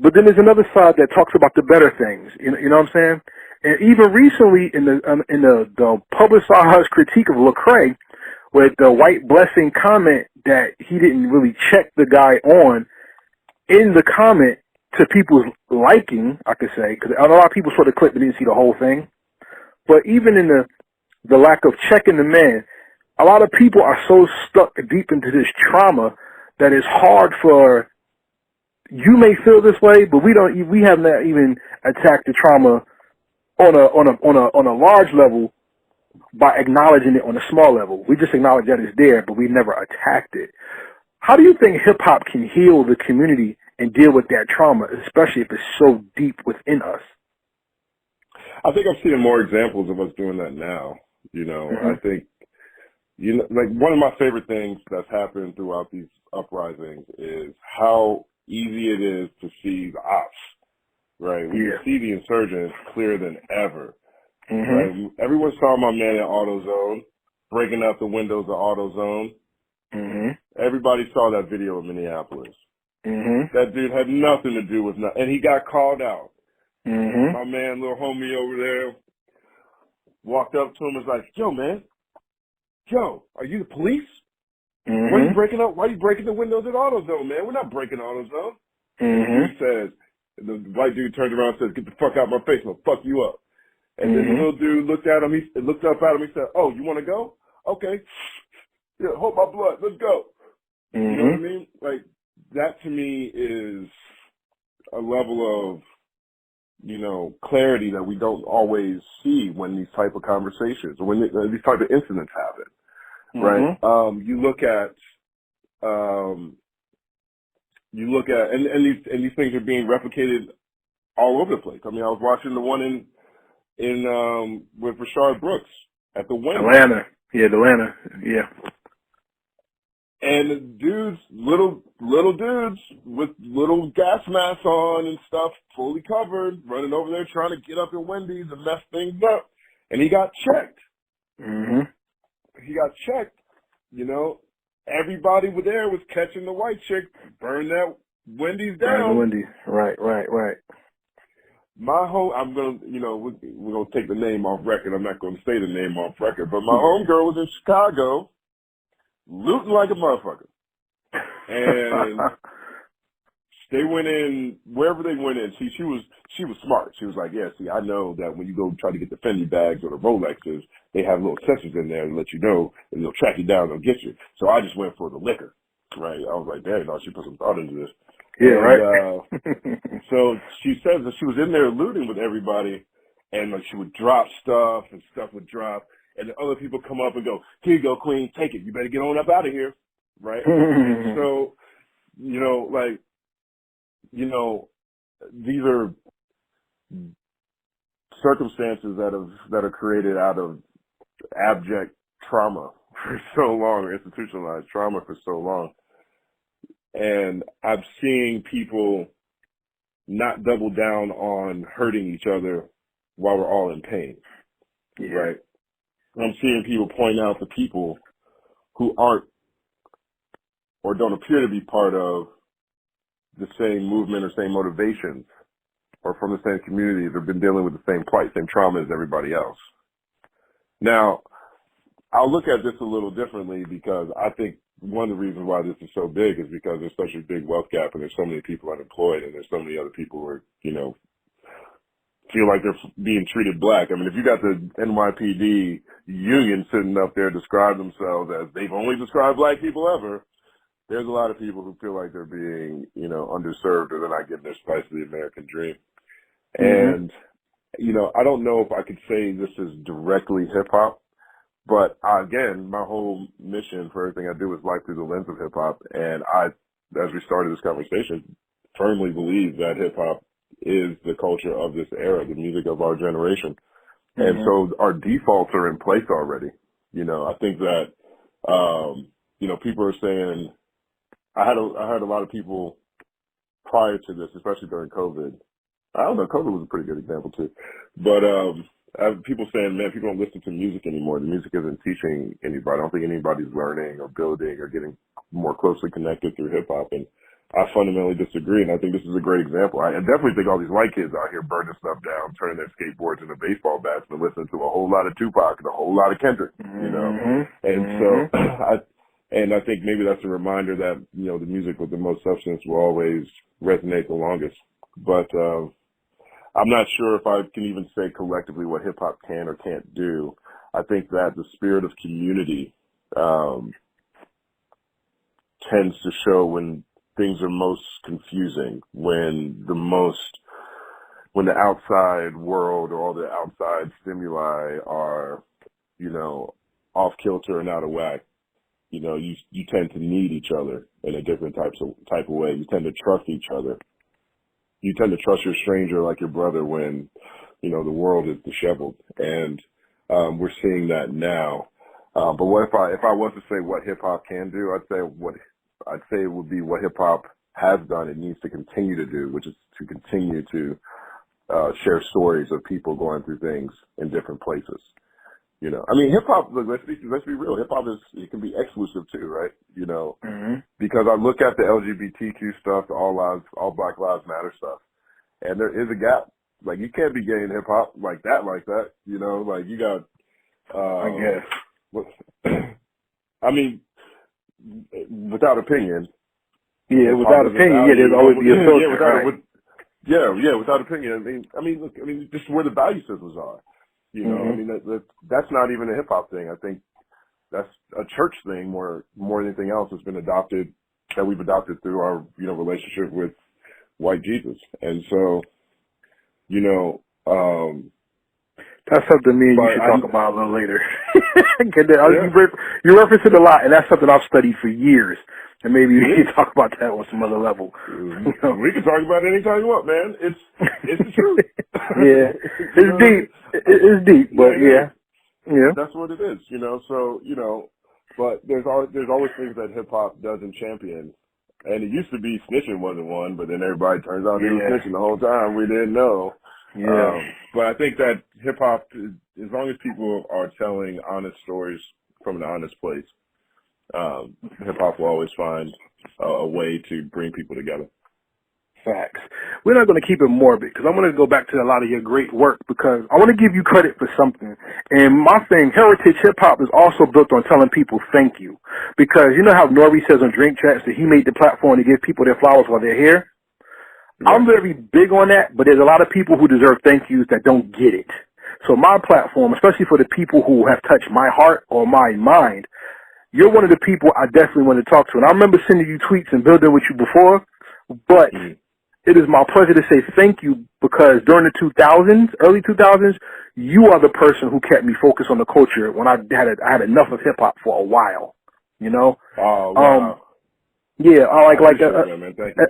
Speaker 2: but then there's another side that talks about the better things. You know what I'm saying? And even recently in the publicized critique of Lecrae, with the white blessing comment that he didn't really check the guy on in the comment to people's liking, I could say, because a lot of people saw the clip but didn't see the whole thing. But even in the lack of checking the man, a lot of people are so stuck deep into this trauma that it's hard for, you may feel this way, but we have not even attacked the trauma on a large level by acknowledging it on a small level. We just acknowledge that it's there, but we never attacked it. How do you think hip-hop can heal the community and deal with that trauma, especially if it's so deep within us?
Speaker 3: I think I'm seeing more examples of us doing that now. You know, I think, you know, like one of my favorite things that's happened throughout these uprisings is how easy it is to see the ops, right? We can see the insurgents clearer than ever. Right? Everyone saw my man in AutoZone breaking out the windows of AutoZone. Everybody saw that video in Minneapolis. That dude had nothing to do with nothing, and he got called out. My man, little homie over there, walked up to him and was like, "Yo, man, Joe, are you the police? Why are you breaking up? Why are you breaking the windows at AutoZone, man? We're not breaking AutoZone." And he says, the white dude turned around and says, "Get the fuck out of my face, I'll fuck you up." And then the little dude looked at him. He looked up at him. He said, "Oh, you want to go? Okay. Yeah, hold my blood. Let's go." You know what I mean? Like, that to me is a level of, you know, clarity that we don't always see when these type of conversations or when these type of incidents happen, right? You look at, and these things are being replicated all over the place. I mean, I was watching the one in with Rashard Brooks at the Wendy's.
Speaker 2: Atlanta. Yeah.
Speaker 3: And the dudes, little dudes with little gas masks on and stuff, fully covered, running over there trying to get up in Wendy's and mess things up. And he got checked. He got checked, you know. Everybody there was catching the white chick, burn that Wendy's down.
Speaker 2: Burn the Wendy's. Right.
Speaker 3: My whole, I'm going to, you know, we're going to take the name off record. I'm not going to say the name off record, but my homegirl was in Chicago looting like a motherfucker. And they went in, wherever they went in, she was smart. She was like, "Yeah, see, I know that when you go try to get the Fendi bags or the Rolexes, they have little sensors in there to let you know, and they'll track you down, they'll get you." So I just went for the liquor, right? I was like, "Dang, no, she put some thought into this."
Speaker 2: Yeah,
Speaker 3: and,
Speaker 2: right.
Speaker 3: So she says that she was in there looting with everybody, and like she would drop stuff, and stuff would drop, and the other people come up and go, "Here you go, Queen, take it. You better get on up out of here," right? And so, you know, like, you know, these are circumstances that are created out of abject trauma for so long, or institutionalized trauma for so long. And I'm seeing people not double down on hurting each other while we're all in pain, right? I'm seeing people point out the people who aren't or don't appear to be part of the same movement or same motivations or from the same communities or been dealing with the same plight, same trauma as everybody else. Now, I'll look at this a little differently because I think one of the reasons why this is so big is because there's such a big wealth gap and there's so many people unemployed and there's so many other people who are, you know, feel like they're being treated black. I mean, if you got the NYPD union sitting up there describe themselves as they've only described black people ever, there's a lot of people who feel like they're being, you know, underserved or they're not getting their slice of the American dream. And, you know, I don't know if I could say this is directly hip hop, but again, my whole mission for everything I do is life through the lens of hip hop. And I, as we started this conversation, firmly believe that hip hop is the culture of this era, the music of our generation. And so our defaults are in place already. You know, I think that, you know, people are saying, I heard a lot of people prior to this, especially during COVID. I don't know, COVID was a pretty good example too. But, people saying, man, people don't listen to music anymore. The music isn't teaching anybody. I don't think anybody's learning or building or getting more closely connected through hip hop. And I fundamentally disagree. And I think this is a great example. I definitely think all these white kids out here burning stuff down, turning their skateboards into baseball bats and listening to a whole lot of Tupac and a whole lot of Kendrick, you know? And so I think maybe that's a reminder that, you know, the music with the most substance will always resonate the longest. But, I'm not sure if I can even say collectively what hip hop can or can't do. I think that the spirit of community tends to show when things are most confusing, when the outside world or all the outside stimuli are, you know, off kilter and out of whack. You know, you tend to need each other in a different type of way. You tend to trust each other. You tend to trust your stranger like your brother when, you know, the world is disheveled. And we're seeing that now. But what if I was to say what hip hop can do, I'd say it would be what hip hop has done and needs to continue to do, which is to continue to share stories of people going through things in different places. You know, I mean, hip hop, let's be real. Hip hop it can be exclusive too, right? You know, because I look at the LGBTQ stuff, the all Black Lives Matter stuff, and there is a gap. Like, you can't be gay in hip hop like that, you know, like you got, I guess, I mean, without opinion.
Speaker 2: Yeah, without opinion, there's always be a filter, right?
Speaker 3: Without opinion. I mean, look, this is where the value systems are. You know, I mean, that's not even a hip hop thing. I think that's a church thing more than anything else that's been adopted, that we've adopted through our, you know, relationship with white Jesus. And so, you know,
Speaker 2: that's something me and you should talk about a little later. You reference it a lot, and that's something I've studied for years. And maybe we can talk about that on some other level.
Speaker 3: You know? We can talk about it anytime you want, man. It's the truth.
Speaker 2: Yeah, it's deep. It's deep, but yeah.
Speaker 3: That's what it is, you know. So, you know, but there's always things that hip hop doesn't champion. And it used to be snitching wasn't one, but then everybody turns out they were snitching the whole time. We didn't know. But I think that hip hop, as long as people are telling honest stories from an honest place, hip hop will always find a way to bring people together.
Speaker 2: Facts. We're not going to keep it morbid because I'm going to go back to a lot of your great work because I want to give you credit for something. And my thing, heritage hip hop is also built on telling people thank you. Because you know how Nori says on Drink Chats that he made the platform to give people their flowers while they're here? Yeah. I'm very big on that, but there's a lot of people who deserve thank yous that don't get it. So my platform, especially for the people who have touched my heart or my mind, you're one of the people I definitely want to talk to. And I remember sending you tweets and building with you before, but it is my pleasure to say thank you because during the 2000s, early 2000s, you are the person who kept me focused on the culture when I had enough of hip hop for a while, you know?
Speaker 3: Oh, wow.
Speaker 2: Yeah, man. Thank you.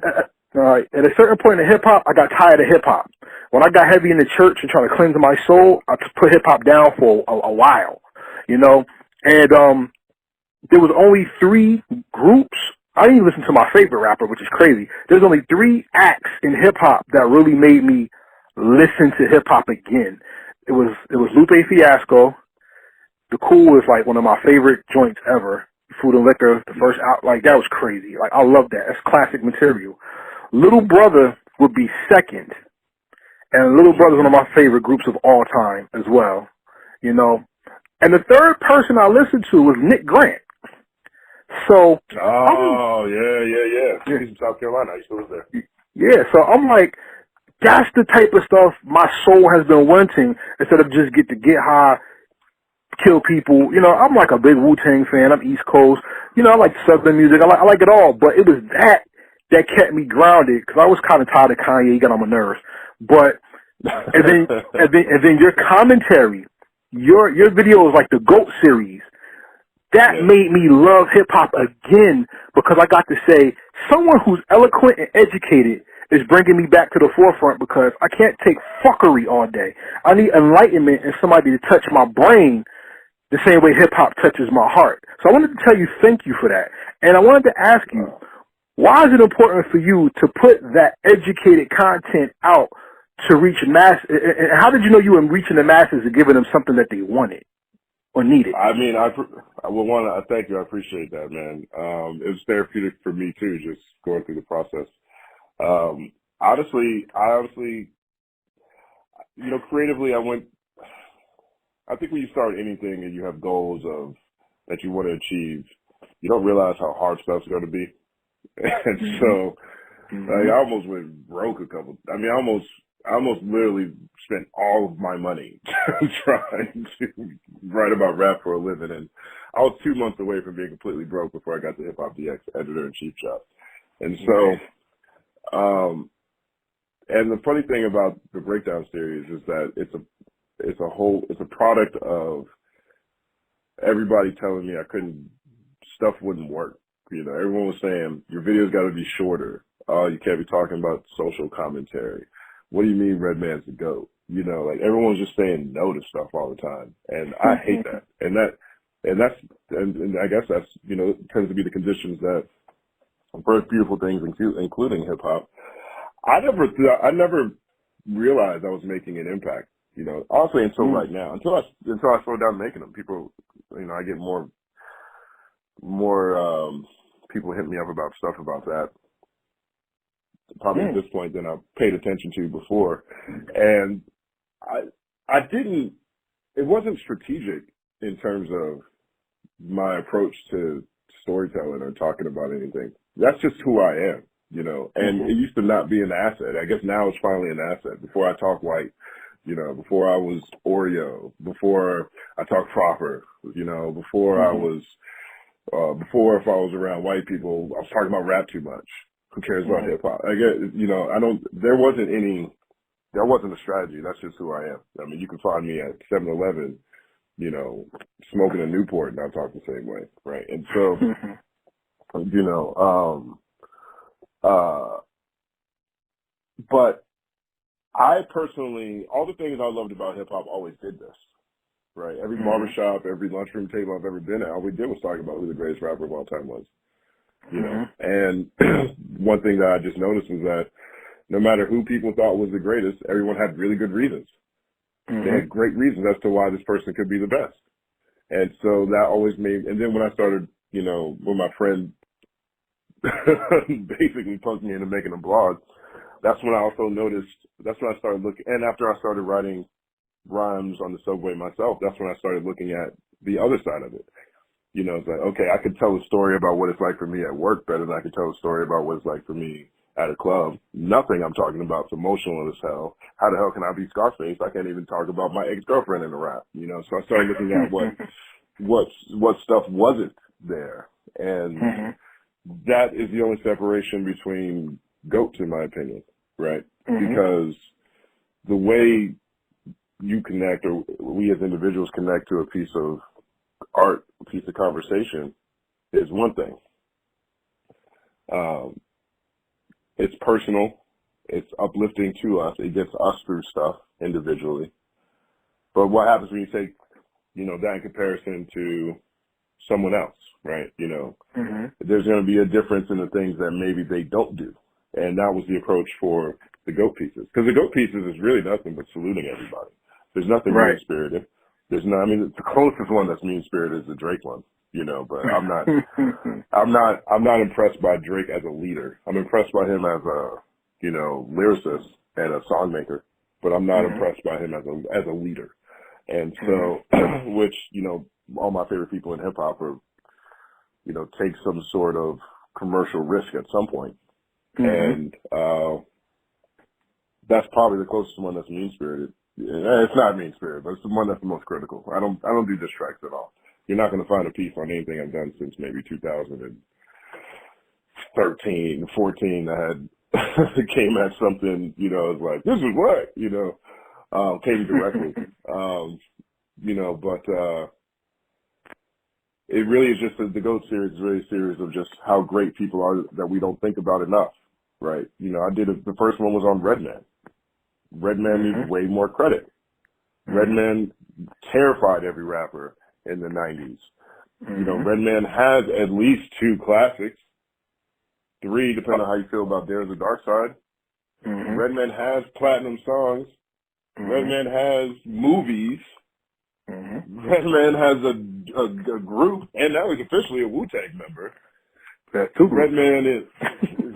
Speaker 2: All right. At a certain point in hip hop, I got tired of hip hop. When I got heavy in the church and trying to cleanse my soul, I put hip hop down for a while, you know? And, there was only 3 groups. I didn't even listen to my favorite rapper, which is crazy. There's only 3 acts in hip hop that really made me listen to hip hop again. It was Lupe Fiasco. The Cool is like one of my favorite joints ever. Food and Liquor, the first out, like that was crazy. Like I love that. That's classic material. Little Brother would be second. And Little Brother is one of my favorite groups of all time as well. You know. And the third person I listened to was Nick Grant. So,
Speaker 3: yeah. He's from South Carolina. I used to live there.
Speaker 2: Yeah, so I'm like, that's the type of stuff my soul has been wanting instead of just get high, kill people. You know, I'm like a big Wu-Tang fan. I'm East Coast. You know, I like Southern music. I like it all. But it was that kept me grounded because I was kind of tired of Kanye. He got on my nerves. But and then your commentary, your video is like the GOAT series. That made me love hip-hop again because I got to say someone who's eloquent and educated is bringing me back to the forefront because I can't take fuckery all day. I need enlightenment and somebody to touch my brain the same way hip-hop touches my heart. So I wanted to tell you thank you for that. And I wanted to ask you, why is it important for you to put that educated content out to reach mass? And how did you know you were reaching the masses and giving them something that they wanted or needed?
Speaker 3: I mean, I thank you. I appreciate that, man. It was therapeutic for me too, just going through the process. Honestly, you know, creatively, I think when you start anything and you have goals that you want to achieve, you don't realize how hard stuff's going to be. And so, like, I almost went broke I almost literally spent all of my money trying to write about rap for a living. And I was 2 months away from being completely broke before I got the HipHopDX editor-in-chief job. And so, and the funny thing about the Breakdown series is that it's a product of everybody telling me stuff wouldn't work. You know, everyone was saying, your videos got to be shorter. Oh, you can't be talking about social commentary. What do you mean Redman's the GOAT? You know, like everyone's just saying no to stuff all the time. And I hate that. And I guess that's, you know, tends to be the conditions that birth beautiful things, including hip hop. I never realized I was making an impact, you know, honestly, until right now, until I slowed down making them. People, you know, I get more people hit me up about stuff about that, probably at this point than I paid attention to before. And it wasn't strategic in terms of my approach to storytelling or talking about anything. That's just who I am, you know, and it used to not be an asset. I guess now it's finally an asset. Before I talked white, you know, before I was Oreo, before I talked proper, you know, before I was, before if I was around white people, I was talking about rap too much. Who cares about hip hop? I get, you know, there wasn't a strategy. That's just who I am. I mean, you can find me at 7-Eleven, you know, smoking a Newport and I talk the same way. Right. And so, you know, but I personally, all the things I loved about hip hop always did this. Right. Every barbershop, every lunchroom table I've ever been at, all we did was talk about who the greatest rapper of all time was. You know, and one thing that I just noticed was that no matter who people thought was the greatest, everyone had really good reasons. They had great reasons as to why this person could be the best. And so that always made, and then when I started, you know, when my friend basically punked me into making a blog, that's when I also noticed, that's when I started looking, and after I started writing rhymes on the subway myself, that's when I started looking at the other side of it. You know, it's like, okay, I could tell a story about what it's like for me at work better than I could tell a story about what it's like for me at a club. Nothing I'm talking about is emotional as hell. How the hell can I be Scarface? I can't even talk about my ex-girlfriend in a rap, you know? So I started looking at what stuff wasn't there. And that is the only separation between GOATs, in my opinion, right? Because the way you connect, or we as individuals connect to a piece of art, a piece of conversation, is one thing. It's personal. It's uplifting to us. It gets us through stuff individually. But what happens when you take, you know, that in comparison to someone else, right? You know, there's going to be a difference in the things that maybe they don't do. And that was the approach for the GOAT pieces. Because the GOAT pieces is really nothing but saluting everybody. There's nothing mean-spirited. There's not, I mean, the closest one that's mean-spirited is the Drake one, you know, but I'm not impressed by Drake as a leader. I'm impressed by him as a, you know, lyricist and a song maker, but I'm not impressed by him as a leader. And so, which, you know, all my favorite people in hip hop are, you know, take some sort of commercial risk at some point. And, that's probably the closest one that's mean-spirited. It's not mean-spirited, but it's the one that's the most critical. I don't do diss tracks at all. You're not going to find a piece on anything I've done since maybe 2013, 14 that had came at something, you know, it's like, this is what, you know, came directly, you know, but it really is just the GOAT series is really a series of just how great people are that we don't think about enough. right? You know, the first one was on Redman. Redman needs way more credit. Redman terrified every rapper in the 90s. You know, Redman has at least 2 classics, 3 depending on how you feel about There's a Dark Side. Redman has platinum songs. Redman has movies. Redman has a group, and now he's officially a Wu-Tang member.
Speaker 2: That's 2 groups.
Speaker 3: Redman is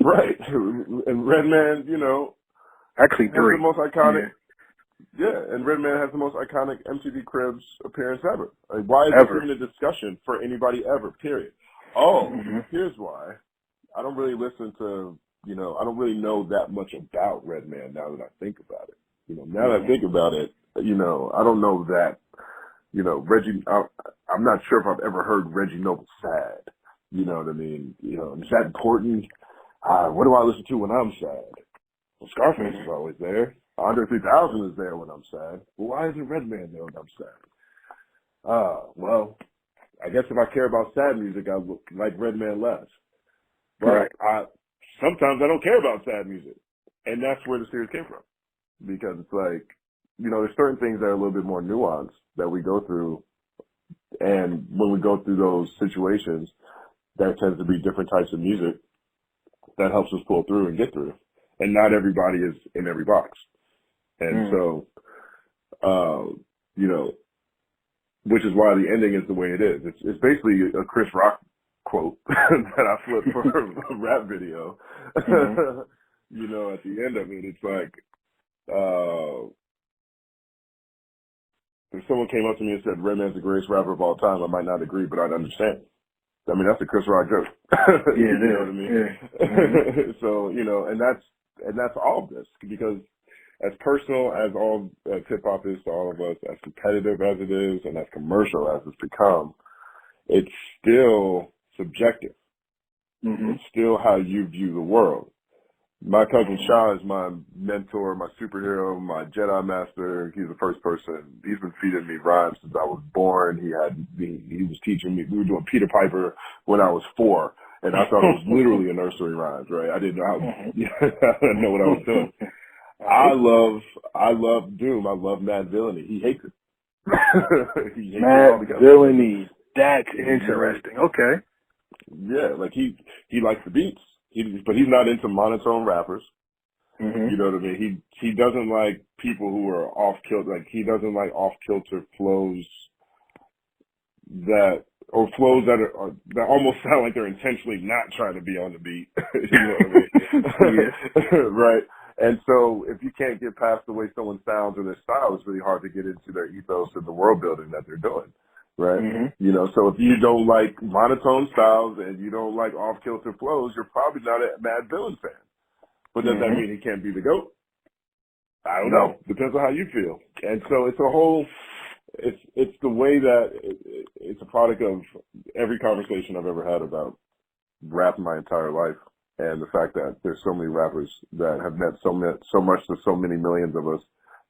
Speaker 3: right, and Redman, you know,
Speaker 2: actually 3.
Speaker 3: Has the most iconic. Yeah, and Redman has the most iconic MTV Cribs appearance ever. Like, why is this even a discussion for anybody ever? Period. Oh, here's why. I don't really listen to, you know, I don't really know that much about Redman now that I think about it. You know, now that I think about it, you know, I don't know that, you know, I'm not sure if I've ever heard Reggie Noble sad. You know what I mean? You know, is that important? What do I listen to when I'm sad? Well, Scarface is always there. Andre 3000 is there when I'm sad. Well, why isn't Redman there when I'm sad? Well, I guess if I care about sad music, I like Redman less. But sometimes I don't care about sad music. And that's where the series came from. Because it's like, you know, there's certain things that are a little bit more nuanced that we go through. And when we go through those situations, there tends to be different types of music that helps us pull through and get through. And not everybody is in every box. And so, you know, which is why the ending is the way it is. It's basically a Chris Rock quote that I flipped for a rap video. You know, at the end of it, it's like, if someone came up to me and said, Redman's the greatest rapper of all time, I might not agree, but I'd understand. I mean, that's a Chris Rock joke. You know what I mean? So, you know, and that's all of this, because as personal as all hip hop is to all of us, as competitive as it is, and as commercial as it's become, it's still subjective. It's still how you view the world. My cousin Shaw is my mentor, my superhero, my Jedi master. He's the first person. He's been feeding me rhymes since I was born. He was teaching me. We were doing Peter Piper when I was 4, and I thought it was literally a nursery rhymes, right? I didn't know how. I didn't know what I was doing. I love Doom. I love Mad Villainy. He hates it. He hates
Speaker 2: Mad Villainy. That's interesting. Okay.
Speaker 3: Yeah, like he likes the beats. But he's not into monotone rappers. You know what I mean? He doesn't like people who are off kilter. Like, he doesn't like off kilter flows that almost sound like they're intentionally not trying to be on the beat. You know what I mean? Right. And so if you can't get past the way someone sounds or their style, it's really hard to get into their ethos and the world building that they're doing. Right. You know, so if you don't like monotone styles and you don't like off kilter flows, you're probably not a Mad Villain fan. But does that mean he can't be the GOAT? I don't know. Depends on how you feel. And so it's the way that it's a product of every conversation I've ever had about rap my entire life, and the fact that there's so many rappers that have meant so much to so many millions of us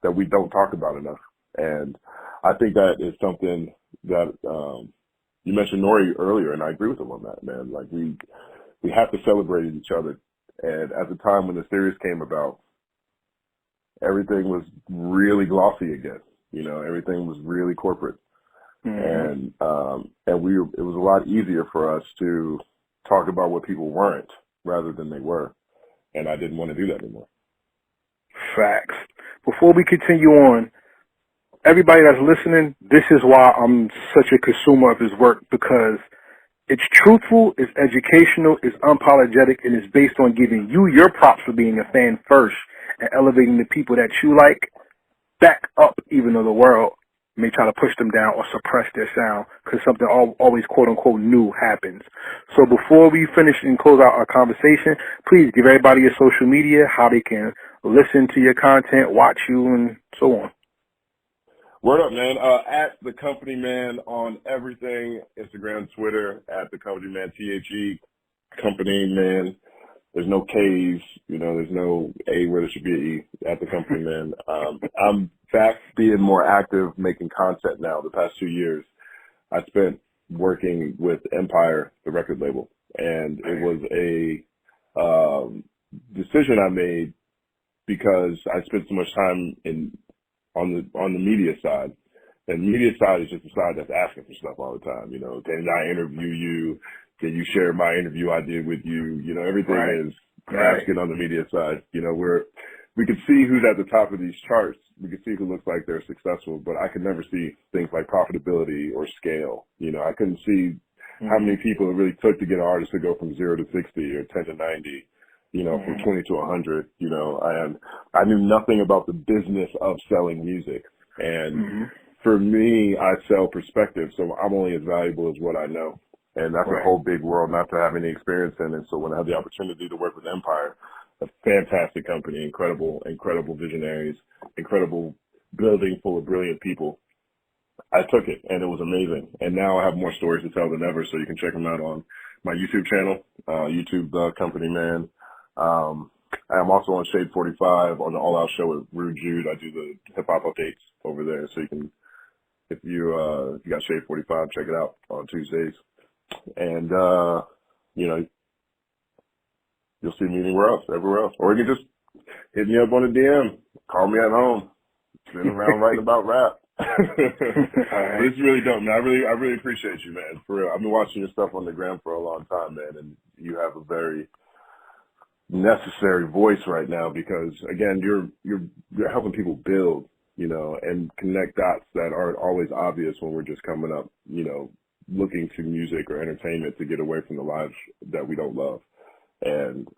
Speaker 3: that we don't talk about enough. And I think that is something that you mentioned Nori earlier, and I agree with him on that, man. Like, we have to celebrate each other. And at the time when the series came about, everything was really glossy again. You know, everything was really corporate. And it was a lot easier for us to talk about what people weren't rather than they were. And I didn't want to do that anymore.
Speaker 2: Facts. Before we continue on, everybody that's listening, this is why I'm such a consumer of his work, because it's truthful, it's educational, it's unapologetic, and it's based on giving you your props for being a fan first and elevating the people that you like back up, even though the world may try to push them down or suppress their sound, because something always quote-unquote new happens. So before we finish and close out our conversation, please give everybody your social media, how they can listen to your content, watch you, and so on.
Speaker 3: Word up, man. At The Company Man on everything, Instagram, Twitter, at The Company Man, THE, Company Man. There's no K's, you know, there's no A where there should be an E, at The Company Man. I'm back being more active, making content now. The past 2 years, I spent working with Empire, the record label, and it was a decision I made because I spent so much time on the media side. And the media side is just the side that's asking for stuff all the time. You know, can I interview you? Can you share my interview I did with you? You know, everything is asking on the media side. You know, we can see who's at the top of these charts. We can see who looks like they're successful, but I could never see things like profitability or scale. You know, I couldn't see how many people it really took to get an artist to go from 0 to 60 or 10 to 90, you know, from 20 to 100. You know, I knew nothing about the business of selling music. And for me, I sell perspective, so I'm only as valuable as what I know. And that's a whole big world not to have any experience in. And so when I had the opportunity to work with Empire, a fantastic company, incredible visionaries, incredible building full of brilliant people, I took it, and it was amazing. And now I have more stories to tell than ever, so you can check them out on my YouTube channel, YouTube The Company Man. I'm also on Shade 45 on the All Out Show with Rude Jude. I do the hip-hop updates over there, so you can, if you got Shade 45, check it out on Tuesdays. And, you know, you'll see me everywhere else. Or you can just hit me up on the DM, call me at home, sitting around writing about rap. It's really dope, man. I really appreciate you, man. For real. I've been watching your stuff on the gram for a long time, man, and you have a very necessary voice right now because, again, you're helping people build, you know, and connect dots that aren't always obvious when we're just coming up, you know, looking to music or entertainment to get away from the lives that we don't love. And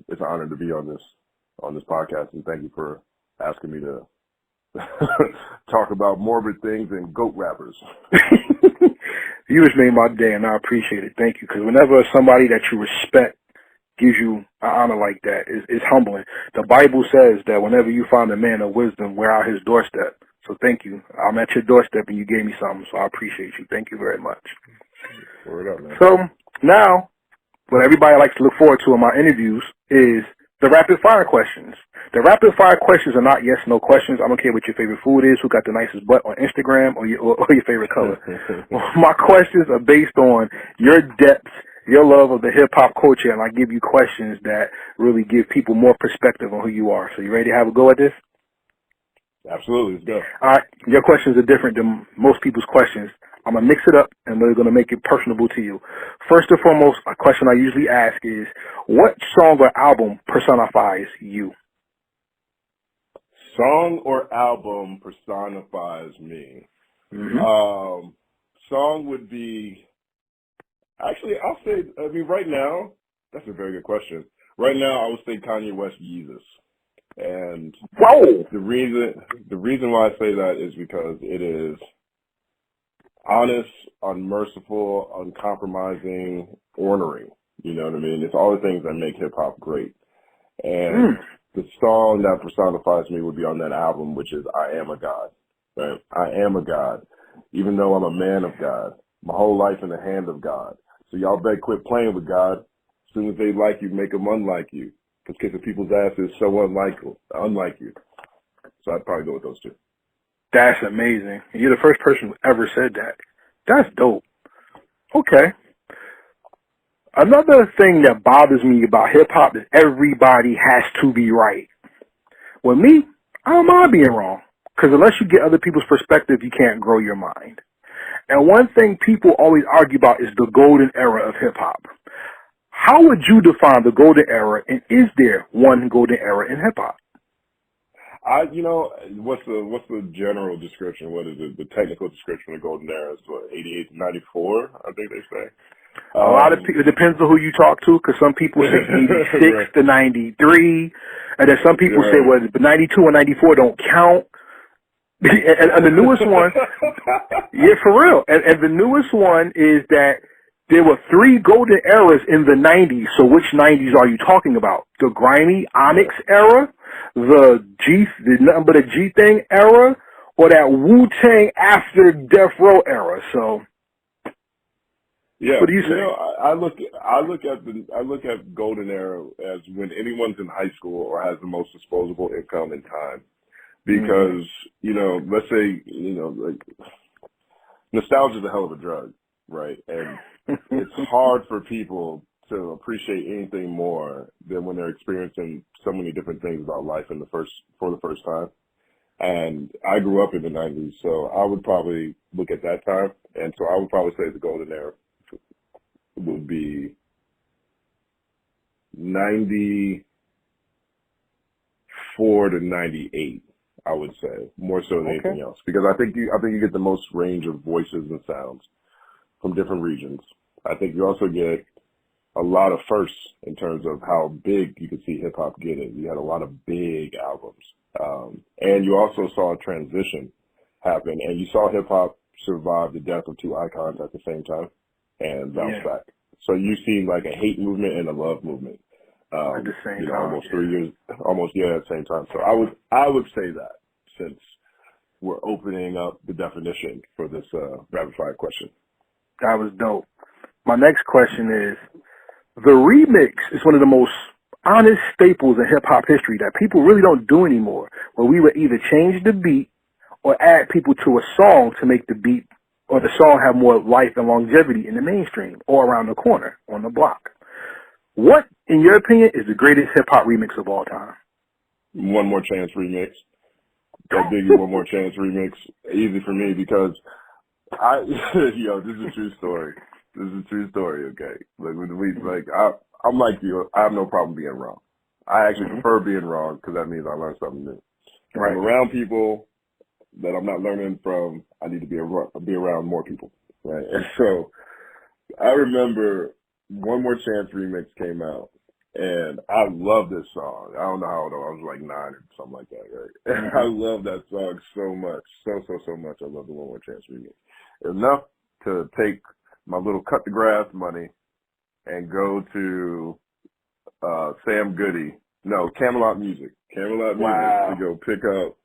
Speaker 3: it's an honor to be on this podcast, and thank you for asking me to talk about morbid things and GOAT rappers.
Speaker 2: You just made my day, and I appreciate it. Thank you. Because whenever somebody that you respect gives you an honor like that, it's humbling. The Bible says that whenever you find a man of wisdom, wear out his doorstep. So thank you. I'm at your doorstep, and you gave me something, so I appreciate you. Thank you very much.
Speaker 3: Word up, man.
Speaker 2: So now, what everybody likes to look forward to in my interviews is the rapid fire questions. The rapid fire questions are not yes, no questions. I don't care what your favorite food is, who got the nicest butt on Instagram, or your favorite color. My questions are based on your depth, your love of the hip hop culture, and I give you questions that really give people more perspective on who you are. So you ready to have a go at this?
Speaker 3: Absolutely, let's go.
Speaker 2: All right, your questions are different than most people's questions. I'm going to mix it up, and we're going to make it personable to you. First and foremost, a question I usually ask is, what song or album personifies you?
Speaker 3: Song or album personifies me? Song would be, actually, I'll say, I mean, right now, that's a very good question. Right now, I would say Kanye West, Yeezus. And the reason why I say that is because it is honest, unmerciful, uncompromising, ornery. You know what I mean? It's all the things that make hip hop great. And the song that personifies me would be on that album, which is I Am a God. Right? I am a God. Even though I'm a man of God. My whole life in the hand of God. So y'all better quit playing with God. As soon as they like you, make them unlike you. Because kicking people's ass is so unlike you. So I'd probably go with those two.
Speaker 2: That's amazing. You're the first person who ever said that. That's dope. Okay. Another thing that bothers me about hip-hop is everybody has to be right. With me, I don't mind being wrong. Because unless you get other people's perspective, you can't grow your mind. And one thing people always argue about is the golden era of hip-hop. How would you define the golden era, and is there one golden era in hip-hop?
Speaker 3: You know, what's the general description? What is it? The technical description of golden era is what, 88 to 94, I think they say.
Speaker 2: A lot of people, it depends on who you talk to, because some people say 86 right. to 93, and then some people say, well, 92 and 94 don't count. And the newest one, yeah, for real. And the newest one is that there were 3 golden eras in the 90s. So which 90s are you talking about? The grimy Onyx era, the nothing but a G thing era, or that Wu-Tang after Death Row era? So,
Speaker 3: yeah,
Speaker 2: what do you say?
Speaker 3: Know, I look at golden era as when anyone's in high school or has the most disposable income and time. Because, you know, let's say, you know, like, nostalgia is a hell of a drug, right? And it's hard for people to appreciate anything more than when they're experiencing so many different things about life for the first time. And I grew up in the 90s, so I would probably look at that time. And so I would probably say the golden era would be 94 to 98, I would say, more so than anything else. Because I think you get the most range of voices and sounds from different regions. I think you also get a lot of firsts in terms of how big you could see hip hop getting. You had a lot of big albums. And you also saw a transition happen, and you saw hip hop survive the death of two icons at the same time and bounce back. So you've seen like a hate movement and a love movement.
Speaker 2: At the same time.
Speaker 3: Almost 3 years, at the same time. So I would say that, since we're opening up the definition for this rapid fire question.
Speaker 2: That was dope. My next question is, the remix is one of the most honest staples in hip-hop history that people really don't do anymore, where we would either change the beat or add people to a song to make the beat or the song have more life and longevity in the mainstream or around the corner on the block. What, in your opinion, is the greatest hip-hop remix of all time?
Speaker 3: One More Chance remix. That Biggie One More Chance remix. Easy for me because this is a true story. This is a true story, okay? I'm like you. I have no problem being wrong. I actually prefer being wrong because that means I learn something new. Right. I'm around people that I'm not learning from. I need to be around more people, right? And so I remember One More Chance remix came out, and I love this song. I don't know how old I was like 9 or something like that, right? And I love that song so much, so much. I love the One More Chance remix. Enough to take my little cut the grass money and go to Camelot Music to go pick up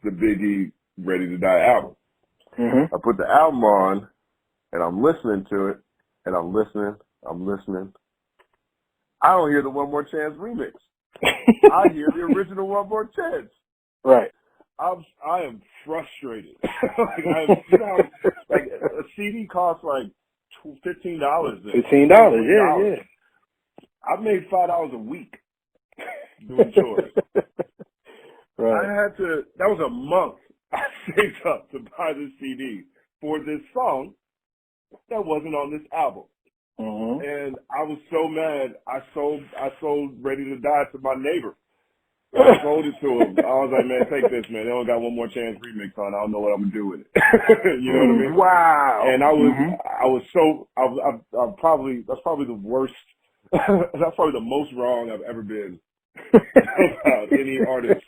Speaker 3: the Biggie Ready to Die album. I put the album on, and I'm listening to it, and I'm listening. I don't hear the One More Chance remix. I hear the original One More Chance.
Speaker 2: Right.
Speaker 3: I am frustrated. Like a CD costs like $15.
Speaker 2: $15, yeah.
Speaker 3: I've made $5 a week doing chores. Right. That was a month I saved up to buy this CD for this song that wasn't on this album. And I was so mad. I sold Ready to Die to my neighbor. I sold it to him. I was like, man, take this, man. They only got One More Chance remix on. I don't know what I'm gonna do with it. You know what I mean?
Speaker 2: Wow.
Speaker 3: And that's probably the worst. That's probably the most wrong I've ever been about any artist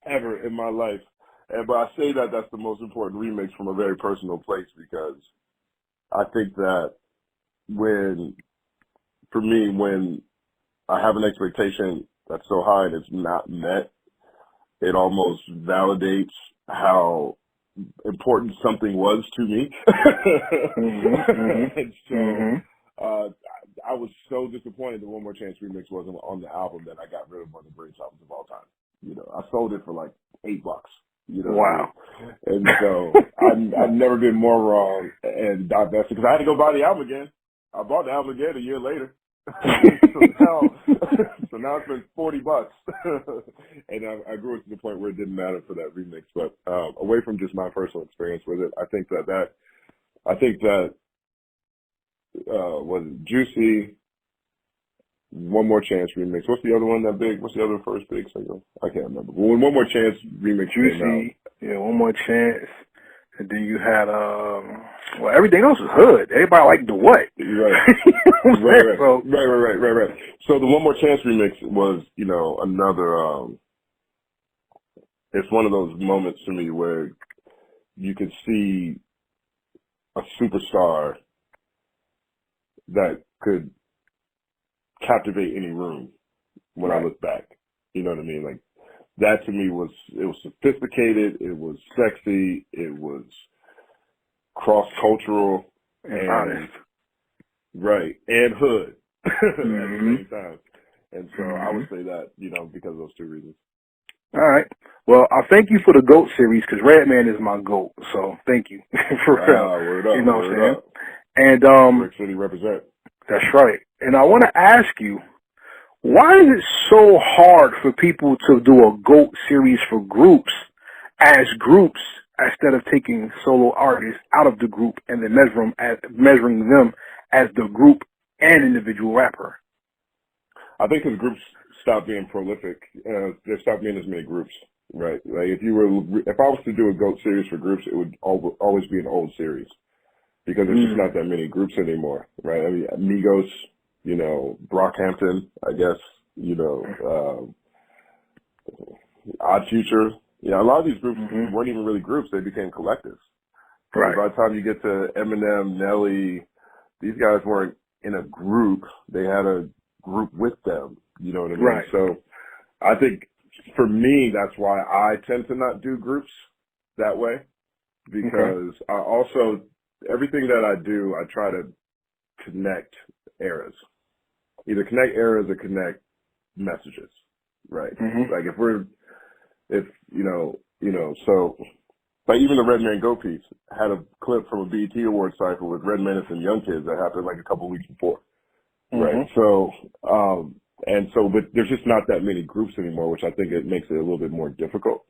Speaker 3: ever in my life. But I say that that's the most important remix from a very personal place, because I think that when I have an expectation that's so high and it's not met, it almost validates how important something was to me. And so I was so disappointed the One More Chance remix wasn't on the album that I got rid of one of the greatest albums of all time. You know, I sold it for like $8. You know,
Speaker 2: wow.
Speaker 3: And so I've never been more wrong and divested, because I had to go buy the album again. I bought the album again a year later. so now it's been $40, and I grew it to the point where it didn't matter for that remix. But away from just my personal experience with it, I think that was Juicy, One More Chance remix. What's the other one that big? What's the other first big single? I can't remember. But when One More Chance remix
Speaker 2: Juicy, One More Chance. And then you had, everything else was hood. Everybody liked the what?
Speaker 3: Right. Right. So the One More Chance remix was, another, it's one of those moments to me where you could see a superstar that could captivate any room when I look back. You know what I mean? Like, that to me was sophisticated, it was sexy, it was cross-cultural,
Speaker 2: and honest.
Speaker 3: Right, and hood at the same time. And so I would say that, because of those two reasons.
Speaker 2: All right. Well, I thank you for the GOAT series, because Redman is my GOAT, so thank you. For real.
Speaker 3: Word up,
Speaker 2: you know what I'm saying?
Speaker 3: up.
Speaker 2: And
Speaker 3: Brick City represent.
Speaker 2: That's right. And I want to ask you, why is it so hard for people to do a GOAT series for groups as groups instead of taking solo artists out of the group and then measuring them as the group and individual rapper?
Speaker 3: I think because groups stopped being prolific, there stopped being as many groups, right? Like if I was to do a GOAT series for groups, it would always be an old series because there's just not that many groups anymore, right? I mean, Migos, you know, Brockhampton, I guess, you know, Odd Future. Yeah, a lot of these groups weren't even really groups; they became collectives.
Speaker 2: Right.
Speaker 3: By the time you get to Eminem, Nelly, these guys weren't in a group; they had a group with them. You know what I mean?
Speaker 2: Right.
Speaker 3: So, I think for me, that's why I tend to not do groups that way, because I also everything that I do, I try to connect eras, either connect eras or connect messages, right? Like if so like even the Redman Go piece had a clip from a BET Award cycle with Red Menace and Young Kids that happened like a couple weeks before, right? So but there's just not that many groups anymore, which I think it makes it a little bit more difficult.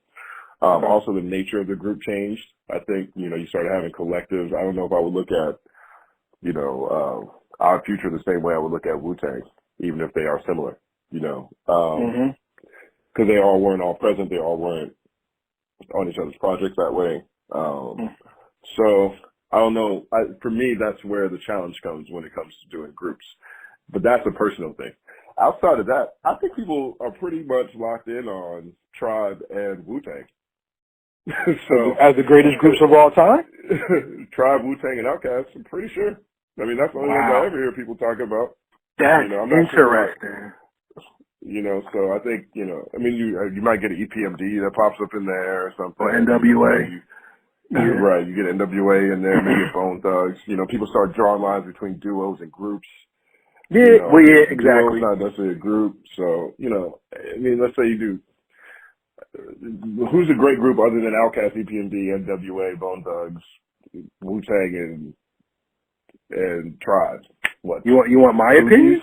Speaker 3: Also the nature of the group changed. I think, you know, you started having collectives. I don't know if I would look at, you know, Our Future the same way I would look at Wu-Tang, even if they are similar, you know, because they all weren't all present. They all weren't on each other's projects that way. So I don't know. For me, that's where the challenge comes when it comes to doing groups. But that's a personal thing. Outside of that, I think people are pretty much locked in on Tribe and Wu-Tang. So
Speaker 2: as the greatest groups of all time?
Speaker 3: Tribe, Wu-Tang, and Outkast, I'm pretty sure. I mean, that's the only ones I ever hear people talk about.
Speaker 2: That's
Speaker 3: I'm not
Speaker 2: interesting.
Speaker 3: Sure, you know, so I think, you know, I mean, you might get an EPMD that pops up in there or something.
Speaker 2: Or NWA.
Speaker 3: Right, you get NWA in there, maybe a Bone Thugs. You know, people start drawing lines between duos and groups.
Speaker 2: Yeah,
Speaker 3: you know,
Speaker 2: well, yeah, exactly.
Speaker 3: Duo's not necessarily a group, so, you know, I mean, let's say you do. Who's a great group other than Outkast, EPMD, NWA, Bone Thugs, Wu-Tang, and Tribe? What?
Speaker 2: You want my opinion?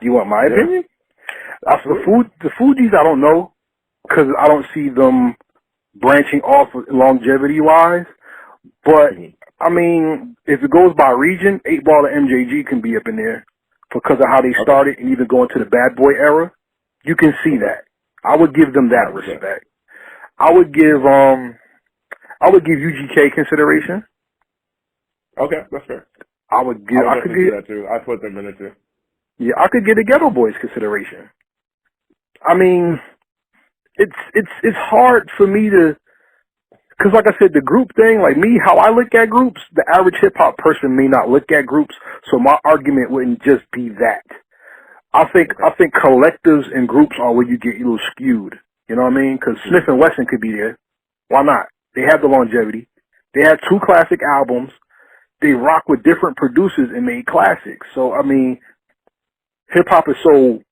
Speaker 2: You want my opinion? The Fugees, I don't know, because I don't see them branching off longevity-wise. But, I mean, if it goes by region, 8 Ball and MJG can be up in there because of how they started and even going to the Bad Boy era. You can see that. I would give them that respect. I would give UGK consideration.
Speaker 3: Okay, that's fair.
Speaker 2: I could give
Speaker 3: that too. I put them in it too.
Speaker 2: Yeah, I could get the Ghetto Boys consideration. I mean, it's hard for me to, because like I said, the group thing, like me, how I look at groups, the average hip hop person may not look at groups, so my argument wouldn't just be that. I think collectives and groups are where you get a little skewed. You know what I mean? Because Smith and Wesson could be there. Why not? They have the longevity. They had 2 classic albums. They rock with different producers and made classics. So I mean, hip hop is so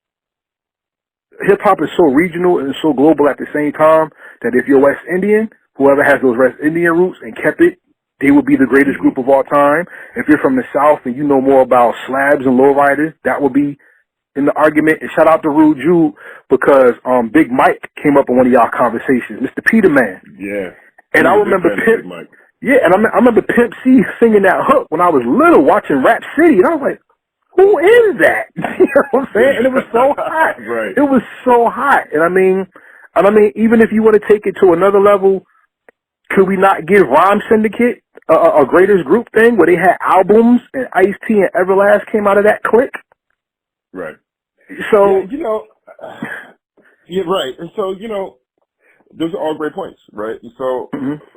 Speaker 2: regional and so global at the same time that if you're West Indian, whoever has those West Indian roots and kept it, they would be the greatest group of all time. If you're from the South and you know more about slabs and lowriders, that would be in the argument. And shout out to Rude Jude because Big Mike came up in one of y'all conversations, Mr. Peterman.
Speaker 3: Yeah.
Speaker 2: And I remember Pimp. Yeah, and I remember Pimp C singing that hook when I was little, watching Rap City, and I was like, "Who is that?" You know what I'm saying? And it was so hot.
Speaker 3: Right.
Speaker 2: It was so hot. And I mean, even if you want to take it to another level, could we not give Rhyme Syndicate a greatest group thing where they had albums and Ice-T and Everlast came out of that clique?
Speaker 3: Right.
Speaker 2: So,
Speaker 3: yeah, you know, yeah, right. And so, you know, those are all great points, right? And so,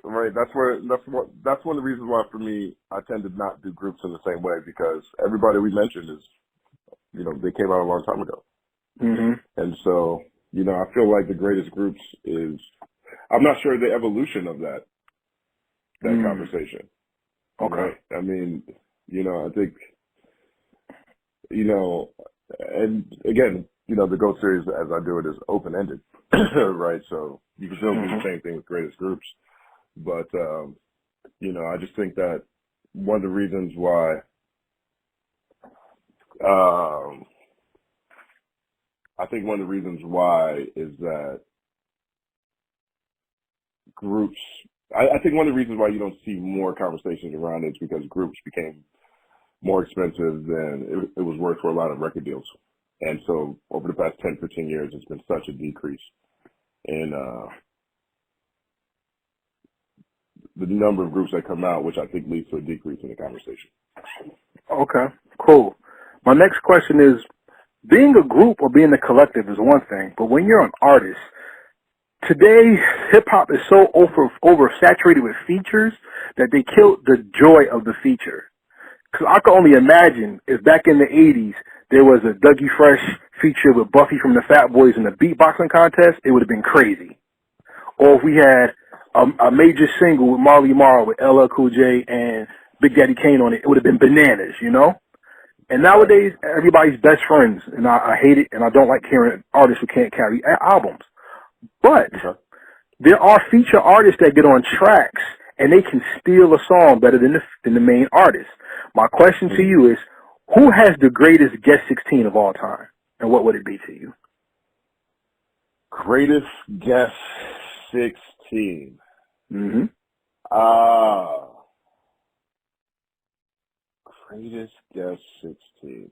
Speaker 3: right, that's one of the reasons why for me, I tend to not do groups in the same way because everybody we mentioned is, you know, they came out a long time ago. And so, you know, I feel like the greatest groups is, I'm not sure the evolution of that conversation.
Speaker 2: Okay.
Speaker 3: Right? I mean, you know, I think, you know, and again, you know, the GOAT series as I do it is open-ended, right? So you can still do the same thing with greatest groups. But, you know, I just think that one of the reasons why I think one of the reasons why is that groups, I think one of the reasons why you don't see more conversations around it is because groups became more expensive than it was worth for a lot of record deals. And so over the past 10, 15 years, it's been such a decrease in the number of groups that come out, which I think leads to a decrease in the conversation.
Speaker 2: Okay, cool. My next question is, being a group or being a collective is one thing, but when you're an artist, today hip-hop is so oversaturated with features that they killed the joy of the feature. Because I can only imagine if back in the 80s there was a Dougie Fresh feature with Buffy from the Fat Boys in the beatboxing contest, it would have been crazy. Or if we had a major single with Marley Marl with LL Cool J and Big Daddy Kane on it, it would have been bananas, you know? And nowadays, everybody's best friends, and I hate it, and I don't like hearing artists who can't carry albums. But there are feature artists that get on tracks, and they can steal a song better than the main artist. My question to you is, who has the greatest Guest 16 of all time, and what would it be to you?
Speaker 3: Greatest Guest 16.
Speaker 2: Mm-hmm.
Speaker 3: Greatest Guest 16.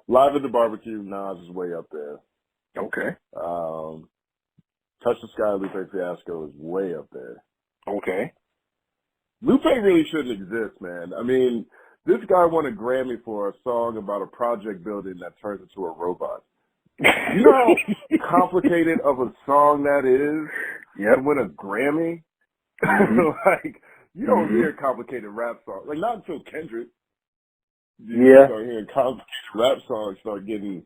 Speaker 3: Live at the Barbecue, Nas is way up there.
Speaker 2: Okay.
Speaker 3: Touch the Sky, Lupe Fiasco is way up there.
Speaker 2: Okay.
Speaker 3: Lupe really shouldn't exist, man. I mean, this guy won a Grammy for a song about a project building that turns into a robot. You know how complicated of a song that is to win a Grammy?
Speaker 2: Mm-hmm.
Speaker 3: Like, you don't hear complicated rap songs. Like, not until Kendrick. You start hearing complicated rap songs start getting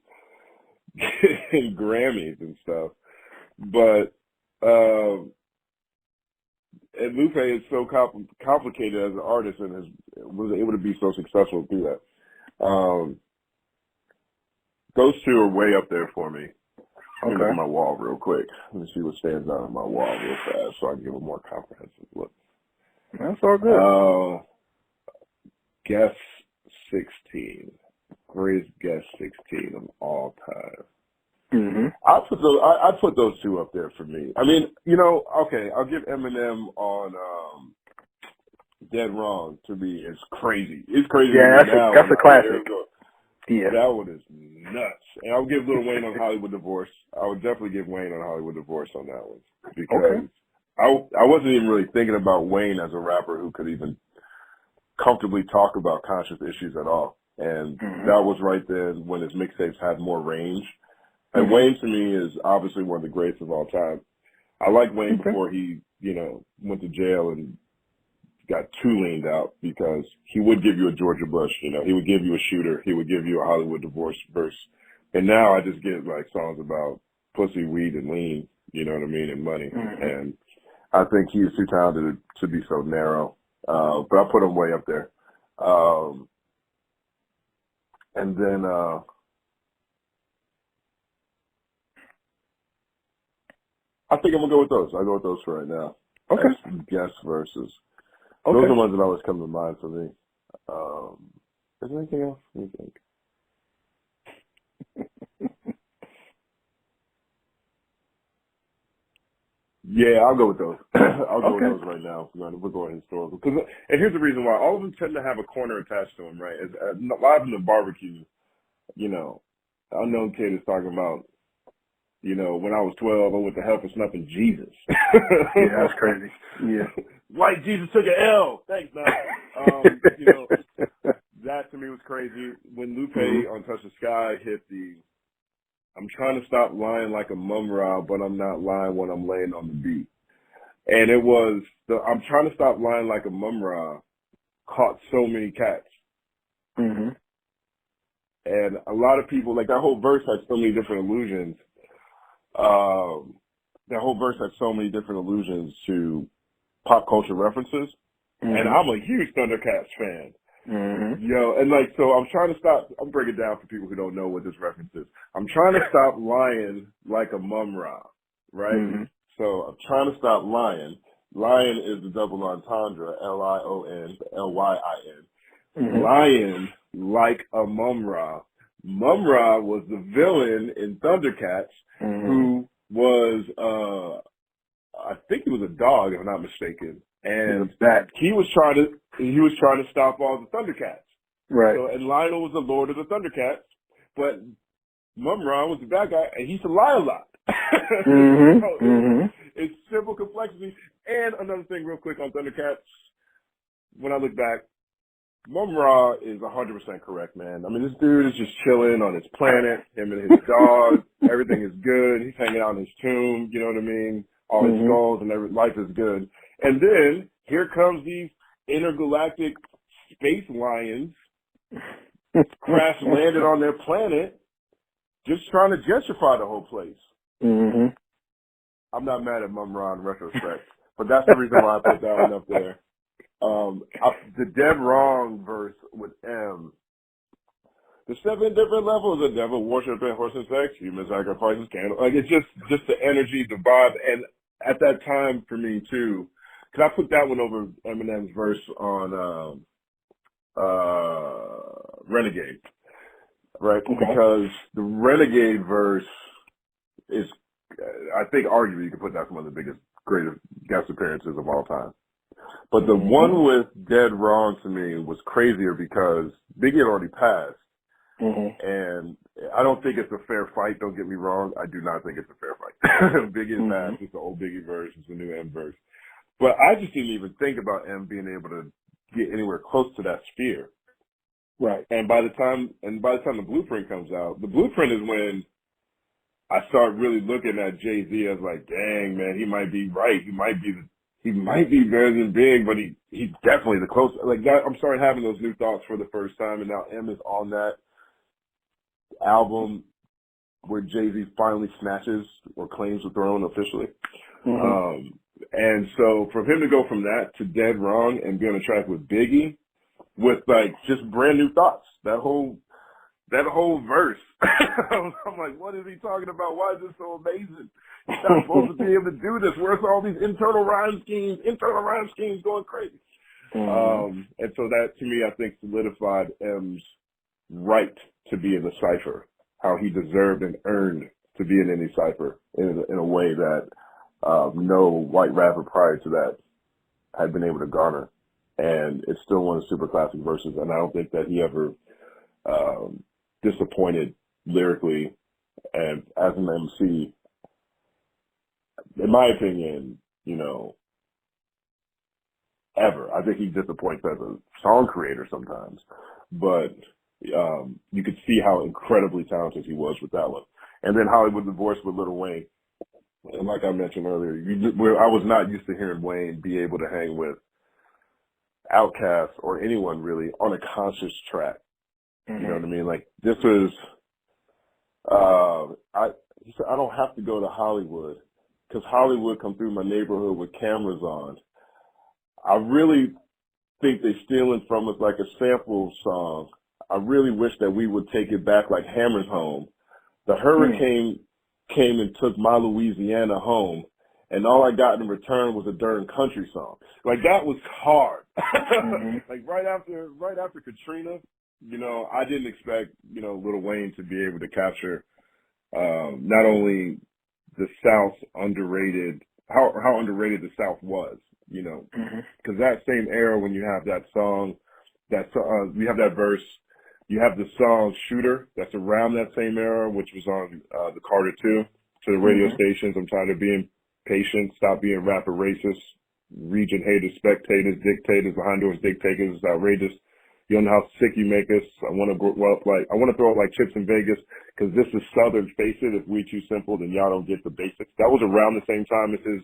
Speaker 3: Grammys and stuff. But, and Lupe is so complicated as an artist and was able to be so successful through that. Those two are way up there for me. Let me look at my wall real quick. Let me see what stands out on my wall real fast so I can give a more comprehensive look.
Speaker 2: That's all good.
Speaker 3: Guest 16. Greatest Guest 16 of all time.
Speaker 2: Mm-hmm.
Speaker 3: I put those two up there for me. I mean, you know, okay, I'll give Eminem on Dead Wrong to me. It's crazy. It's crazy.
Speaker 2: Yeah, that's a classic.
Speaker 3: Yeah. That one is nuts. And I'll give Lil Wayne on Hollywood Divorce. I would definitely give Wayne on Hollywood Divorce on that one. Because I wasn't even really thinking about Wayne as a rapper who could even comfortably talk about conscious issues at all. And that was right then when his mixtapes had more range. And Wayne to me is obviously one of the greats of all time. I liked Wayne before he, you know, went to jail and got too leaned out because he would give you a Georgia Bush, you know, he would give you a Shooter, he would give you a Hollywood Divorce verse. And now I just get like songs about pussy, weed, and lean, you know what I mean, and money. And I think he's too talented to be so narrow. But I put him way up there. And then, I think I'm going to go with those. I'll go with those for right now.
Speaker 2: Okay.
Speaker 3: Guest verses. Those are the ones that always come to mind for me. Is there anything else? Let me think. Yeah, I'll go with those. I'll go with those right now. We're going historical. And here's the reason why. All of them tend to have a corner attached to them, right? Live in the Barbecue, you know, Unknown Kid is talking about, you know, when I was 12, I went to hell for snuffing Jesus.
Speaker 2: Yeah, that's crazy. Yeah.
Speaker 3: White Jesus took an L. Thanks, man. You know, that to me was crazy. When Lupe on Touch the Sky hit I'm trying to stop lying like a mum-ra, but I'm not lying when I'm laying on the beat. And it was I'm trying to stop lying like a mum-ra caught so many cats. And a lot of people, like that whole verse had so many different allusions. That whole verse had so many different allusions to pop culture references. And I'm a huge Thundercats fan. Yo, and like, so I'm trying to stop, I'll break it down for people who don't know what this reference is. I'm trying to stop lying like a mum-ra, right? So I'm trying to stop lying. Lion is the double entendre, Lion, Lyin like a Mum-Ra. Mum-Ra was the villain in Thundercats, who was, I think he was a dog, if I'm not mistaken. And he was trying to stop all the Thundercats.
Speaker 2: Right.
Speaker 3: So, and Lionel was the Lord of the Thundercats, but Mum-Ra was the bad guy, and he used to lie a lot. It's simple complexity. And another thing real quick on Thundercats, when I look back, Mum-Ra is 100% correct, man. I mean, this dude is just chilling on his planet, him and his dog, everything is good. He's hanging out in his tomb, you know what I mean? All his skulls and life is good. And then here comes these intergalactic space lions, crash landed on their planet, just trying to gentrify the whole place. I'm not mad at Mum-Ra in retrospect, but that's the reason why I put that one up there. The Dead Wrong verse with M. The 7 different levels of devil worship and horse and sex, human sacrifices, candle. Like, it's just the energy, the vibe. And at that time for me too, because I put that one over Eminem's verse on Renegade, right? Because the Renegade verse is, I think arguably you could put that as one of the greatest guest appearances of all time. But the one with Dead Wrong to me was crazier because Biggie had already passed. And I don't think it's a fair fight, don't get me wrong. I do not think it's a fair fight. Biggie is passed. It's the old Biggie verse. It's the new M verse. But I just didn't even think about M being able to get anywhere close to that sphere.
Speaker 2: Right.
Speaker 3: And by the time the Blueprint comes out, the Blueprint is when I start really looking at Jay-Z as like, dang, man, he might be right. He might be better than Big, but he's definitely the closest. Like that, I'm starting having those new thoughts for the first time, and now M is on that album where Jay-Z finally snatches or claims the throne officially. And so for him to go from that to Dead Wrong and be on a track with Biggie with like just brand new thoughts, that whole verse, I'm like, what is he talking about? Why is this so amazing? He's not supposed to be able to do this. Where's all these internal rhyme schemes going crazy? And so that, to me, I think solidified M's right to be in the cipher, how he deserved and earned to be in any cipher in a way that no white rapper prior to that had been able to garner. And it's still one of the super classic verses, and I don't think that he ever disappointed lyrically and as an MC. In my opinion, you know, ever. I think he disappoints as a song creator sometimes, but you could see how incredibly talented he was with that one. And then Hollywood Divorce with Lil Wayne. And like I mentioned earlier, I was not used to hearing Wayne be able to hang with Outkast or anyone really on a conscious track. You know what I mean? Like this is, he said, I don't have to go to Hollywood because Hollywood come through my neighborhood with cameras on. I really think they're stealing from us like a sample song. I really wish that we would take it back like Hammer's Home. The hurricane came and took my Louisiana home, and all I got in return was a darn country song. Like that was hard. Like right after Katrina, you know, I didn't expect, you know, Lil Wayne to be able to capture not only the South's underrated, how underrated the South was, you know, because that same era when you have that song, you have that verse, you have the song Shooter that's around that same era, which was on the Carter 2 to the radio stations. I'm tired of being patient, stop being rapper racist, region haters, spectators, dictators, behind doors dictators, it's outrageous. You don't know how sick you make us. I want to throw it like chips in Vegas because this is Southern. Face it, if we too simple, then y'all don't get the basics. That was around the same time as his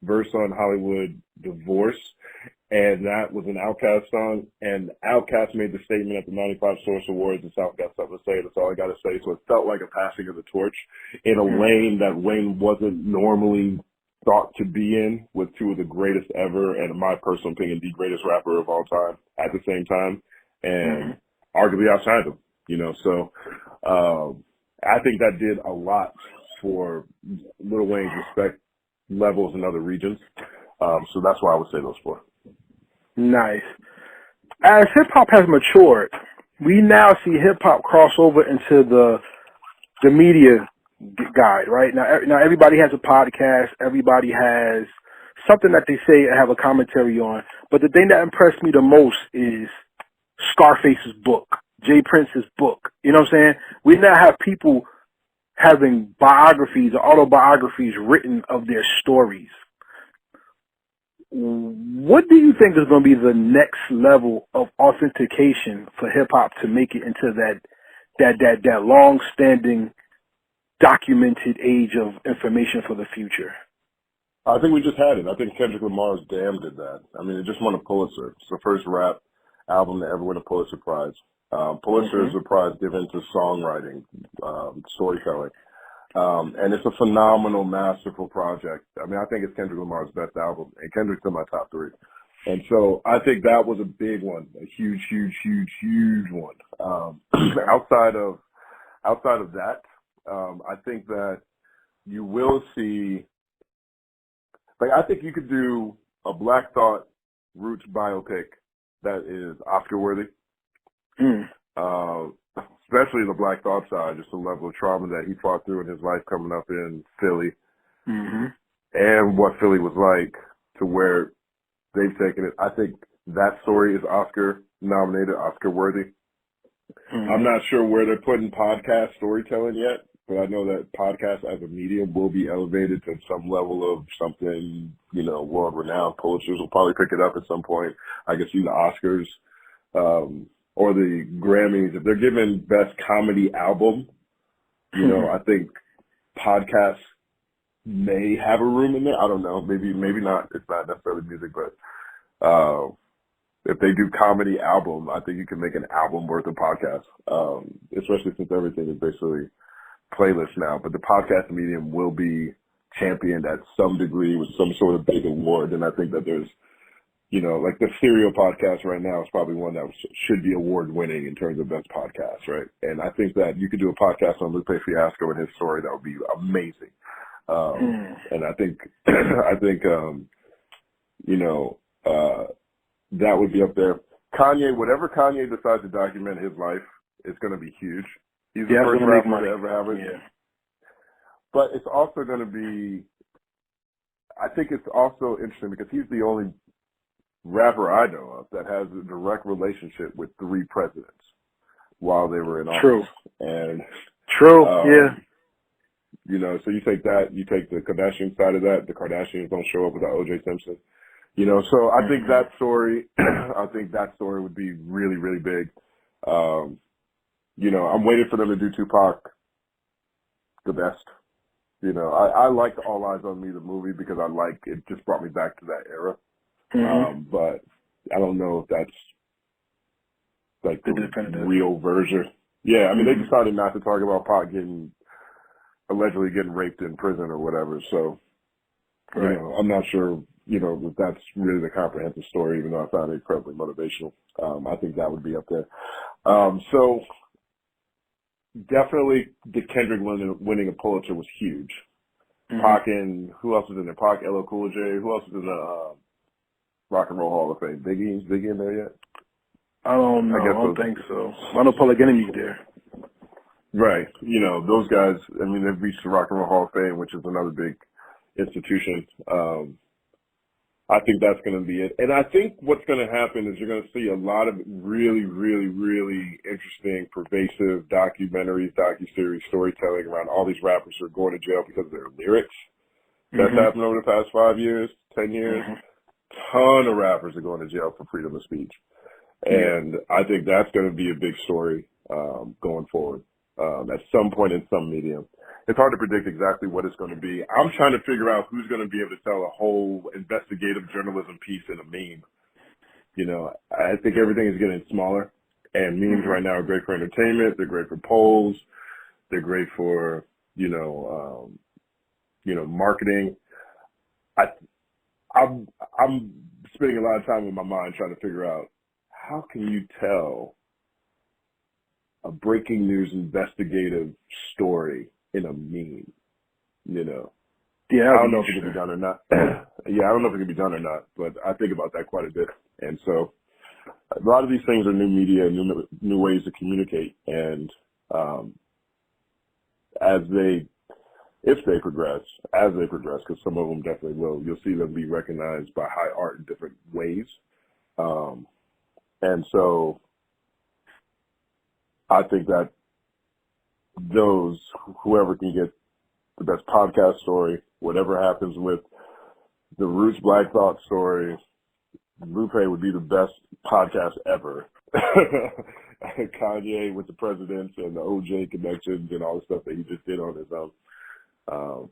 Speaker 3: verse on Hollywood Divorce, and that was an Outkast song. And Outkast made the statement at the '95 Source Awards, the South got something to say. That's all I got to say. So it felt like a passing of the torch in a lane that Wayne wasn't normally thought to be in, with two of the greatest ever, and in my personal opinion, the greatest rapper of all time at the same time. And arguably outside them, you know. So I think that did a lot for Lil Wayne's respect levels in other regions. So that's why I would say those four.
Speaker 2: Nice. As hip hop has matured, we now see hip hop cross over into the media guide, right? Now everybody has a podcast. Everybody has something that they say and have a commentary on. But the thing that impressed me the most is Scarface's book, Jay Prince's book. You know what I'm saying? We now have people having biographies or autobiographies written of their stories. What do you think is going to be the next level of authentication for hip hop to make it into that long-standing, documented age of information for the future?
Speaker 3: I think we just had it. I think Kendrick Lamar's Damn did that. I mean, it just won a Pulitzer. It's the first rap album to ever win a Pulitzer Prize. Pulitzer is a prize given to songwriting, storytelling. And it's a phenomenal, masterful project. I mean, I think it's Kendrick Lamar's best album, and Kendrick's in my top 3. And so I think that was a big one, a huge, huge, huge, huge one. Outside of that, I think that you will see, like, I think you could do a Black Thought Roots biopic that is Oscar worthy. Especially the Black Thought side, just the level of trauma that he fought through in his life coming up in Philly, and what Philly was like to where they've taken it. I think that story is Oscar nominated, Oscar worthy. I'm not sure where they're putting podcast storytelling yet, but I know that podcast as a medium will be elevated to some level of something, world renowned. Pulitzers will probably pick it up at some point. I can see the Oscars. Or the Grammys, if they're giving best comedy album, I think podcasts may have a room in there. I don't know. Maybe not. It's not necessarily music, but if they do comedy album, I think you can make an album worth of podcasts, especially since everything is basically playlist now. But the podcast medium will be championed at some degree with some sort of big award, and I think that there's like the Serial podcast right now is probably one that should be award-winning in terms of best podcast, right? And I think that you could do a podcast on Lupe Fiasco and his story. That would be amazing. And I think, that would be up there. Kanye, whatever Kanye decides to document his life, is going to be huge. He's the first rapper to ever have it.
Speaker 2: Yeah.
Speaker 3: But it's also going to be, I think it's also interesting because he's the only rapper I know of that has a direct relationship with 3 presidents while they were in office.
Speaker 2: True.
Speaker 3: And
Speaker 2: yeah.
Speaker 3: So you take that, you take the Kardashian side of that. The Kardashians don't show up without O.J. Simpson. So I think that story, would be really, really big. I'm waiting for them to do Tupac the best. I liked All Eyes on Me, the movie, because it just brought me back to that era. But I don't know if that's like the real version. Yeah, I mean, they decided not to talk about Pac allegedly getting raped in prison or whatever. So, I'm not sure, if that's really the comprehensive story, even though I found it incredibly motivational. I think that would be up there. So definitely the Kendrick winning a Pulitzer was huge. Pac and who else was in there? Pac, LL Cool J. Who else was in the Rock and Roll Hall of Fame? Biggie? Is Biggie in there yet?
Speaker 2: I don't know. I don't think so. I know Public Enemy's there.
Speaker 3: Right. Those guys, I mean, they've reached the Rock and Roll Hall of Fame, which is another big institution. I think that's going to be it. And I think what's going to happen is you're going to see a lot of really, really, really interesting, pervasive documentaries, docuseries, storytelling around all these rappers who are going to jail because of their lyrics. That's happened over the past 5 years, 10 years. Ton of rappers are going to jail for freedom of speech. And I think that's going to be a big story going forward at some point in some medium. It's hard to predict exactly what it's going to be. I'm trying to figure out who's going to be able to tell a whole investigative journalism piece in a meme. I think everything is getting smaller, and memes right now are great for entertainment. They're great for polls. They're great for, marketing. I'm spending a lot of time in my mind trying to figure out how can you tell a breaking news investigative story in a meme,
Speaker 2: Yeah,
Speaker 3: I don't know if it can be done or not. I don't know if it can be done or not, but I think about that quite a bit. And so a lot of these things are new media, new ways to communicate, and if they progress, because some of them definitely will, you'll see them be recognized by high art in different ways. And so I think that whoever can get the best podcast story, whatever happens with the Roots Black Thought story, Lupe would be the best podcast ever. Kanye with the presidents and the OJ connections and all the stuff that he just did on his own. How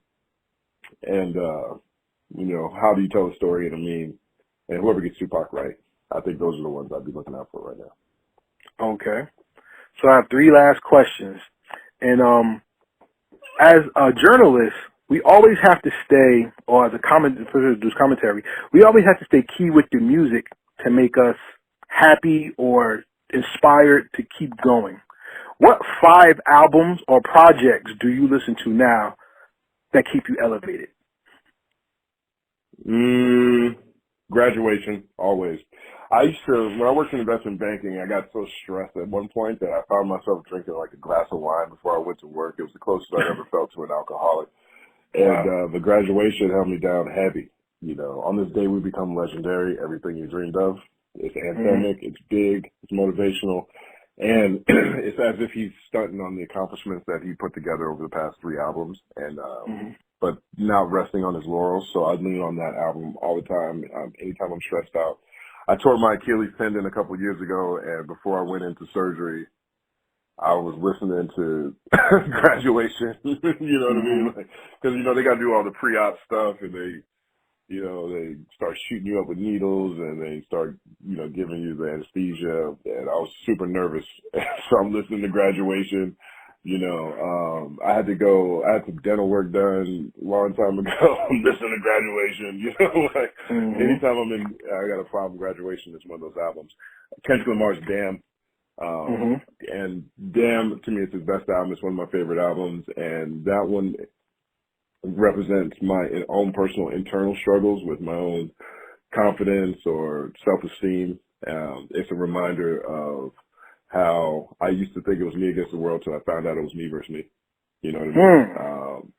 Speaker 3: do you tell a story in a meme? And whoever gets Tupac right, I think those are the ones I'd be looking out for right now.
Speaker 2: Okay. So I have 3 last questions. And as a journalist, we always have to stay, or as a commentary, we always have to stay key with the music to make us happy or inspired to keep going. What 5 albums or projects do you listen to now that keep you elevated?
Speaker 3: Graduation, always. When I worked in investment banking, I got so stressed at one point that I found myself drinking like a glass of wine before I went to work. It was the closest I ever felt to an alcoholic. And the graduation held me down heavy. On this day we become legendary, everything you dreamed of. It's anthemic, it's big, it's motivational, and it's as if he's stunting on the accomplishments that he put together over the past 3 albums, and but not resting on his laurels. So I lean on that album all the time. Anytime I'm stressed out. I tore my Achilles tendon a couple of years ago, and before I went into surgery, I was listening to Graduation. You know what I mean? Because they got to do all the pre-op stuff, and they start shooting you up with needles, and they start giving you the anesthesia. And I was super nervous, so I'm listening to Graduation. I had some dental work done a long time ago. I'm listening to Graduation. Anytime I got a problem, Graduation is one of those albums. Kendrick Lamar's Damn. And Damn, to me, it's his best album. It's one of my favorite albums, and that one represents my own personal internal struggles with my own confidence or self-esteem. It's a reminder of how I used to think it was me against the world till I found out it was me versus me. You know what I mean?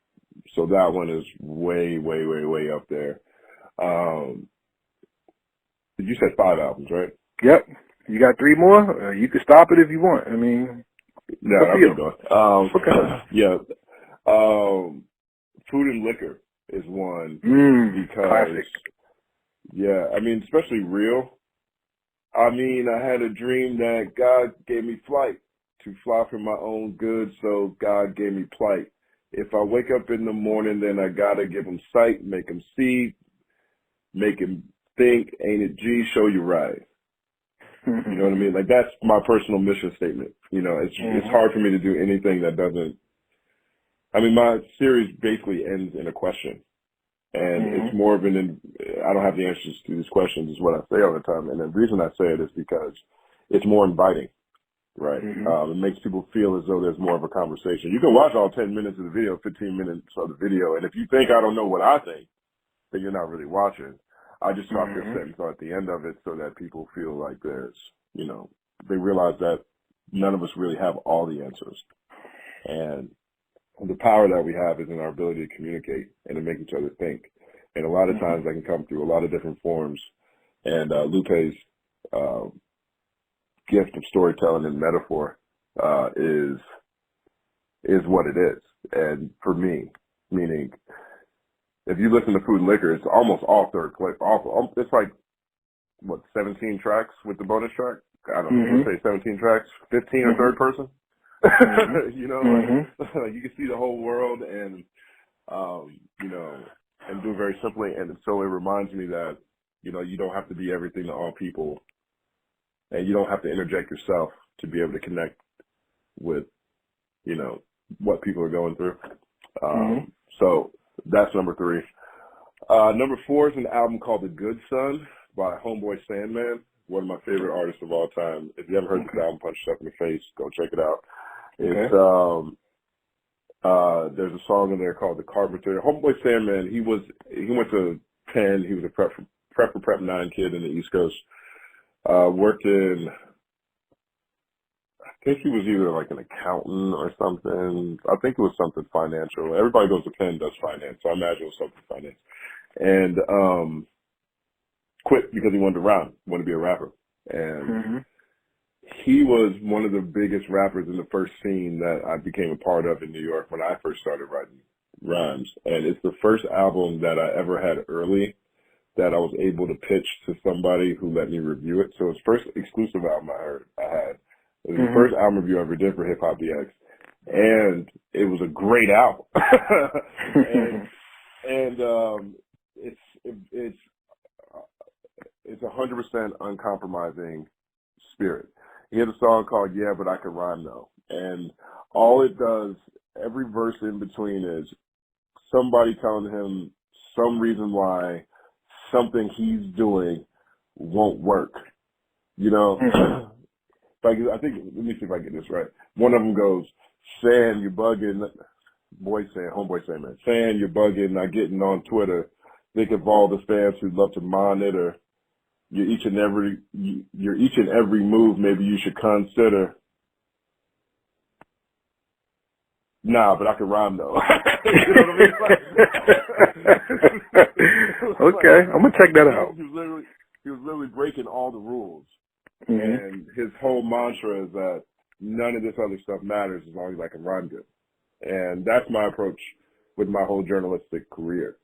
Speaker 3: So that one is way, way, way, way up there. You said 5 albums, right?
Speaker 2: Yep. You got 3 more? You can stop it if you want. I mean,
Speaker 3: I'll keep going.
Speaker 2: Okay.
Speaker 3: Yeah. Food and Liquor is one because,
Speaker 2: classic.
Speaker 3: Yeah, especially Real. I had a dream that God gave me flight to fly for my own good, so God gave me plight. If I wake up in the morning, then I gotta give him sight, make him see, make him think, ain't it G, show you right. You know what I mean? That's my personal mission statement. It's hard for me to do anything that doesn't. My series basically ends in a question. And it's more of I don't have the answers to these questions is what I say all the time. And the reason I say it is because it's more inviting, right? It makes people feel as though there's more of a conversation. You can watch all 10 minutes of the video, 15 minutes of the video. And if you think I don't know what I think, then you're not really watching. I just talk this sentence at the end of it so that people feel like there's, they realize that none of us really have all the answers. And the power that we have is in our ability to communicate and to make each other think. And a lot of times that can come through a lot of different forms. And Lupe's gift of storytelling and metaphor is what it is. And for me, meaning if you listen to Food and Liquor, it's almost all third clip. It's like, 17 tracks with the bonus track? I don't know, let's say 17 tracks, 15 are third person. You can see the whole world and, and do it very simply. And so it reminds me that, you don't have to be everything to all people, and you don't have to interject yourself to be able to connect with, what people are going through. So that's number 3. Number 4 is an album called The Good Son by Homeboy Sandman, one of my favorite artists of all time. If you haven't heard this album, Punch Yourself in the Face, go check it out. It's there's a song in there called The Carpenter. Homeboy Sandman, he went to Penn. He was a prep for Prep 9 kid in the East Coast. Worked in, I think he was either like an accountant or something. I think it was something financial. Everybody goes to Penn does finance, so I imagine it was something finance. And quit because he wanted to rhyme, wanted to be a rapper. And he was one of the biggest rappers in the first scene that I became a part of in New York when I first started writing rhymes. And it's the first album that I ever had early that I was able to pitch to somebody who let me review it. So it's the first exclusive album I had. It was the first album review I ever did for HipHopDX. And it was a great album. and it's 100% uncompromising spirit. He had a song called Yeah, But I Can Rhyme Though. And all it does, every verse in between is somebody telling him some reason why something he's doing won't work. You know, I think, let me see if I get this right. One of them goes, saying you're bugging, homeboy saying, man, saying you're bugging, not getting on Twitter, think of all the fans who'd love to monitor your each and every move maybe you should consider. Nah, but I can rhyme though. You know what I mean?
Speaker 2: Okay, I'm gonna check that out.
Speaker 3: He was literally breaking all the rules. And his whole mantra is that none of this other stuff matters as long as I can rhyme good. And that's my approach with my whole journalistic career.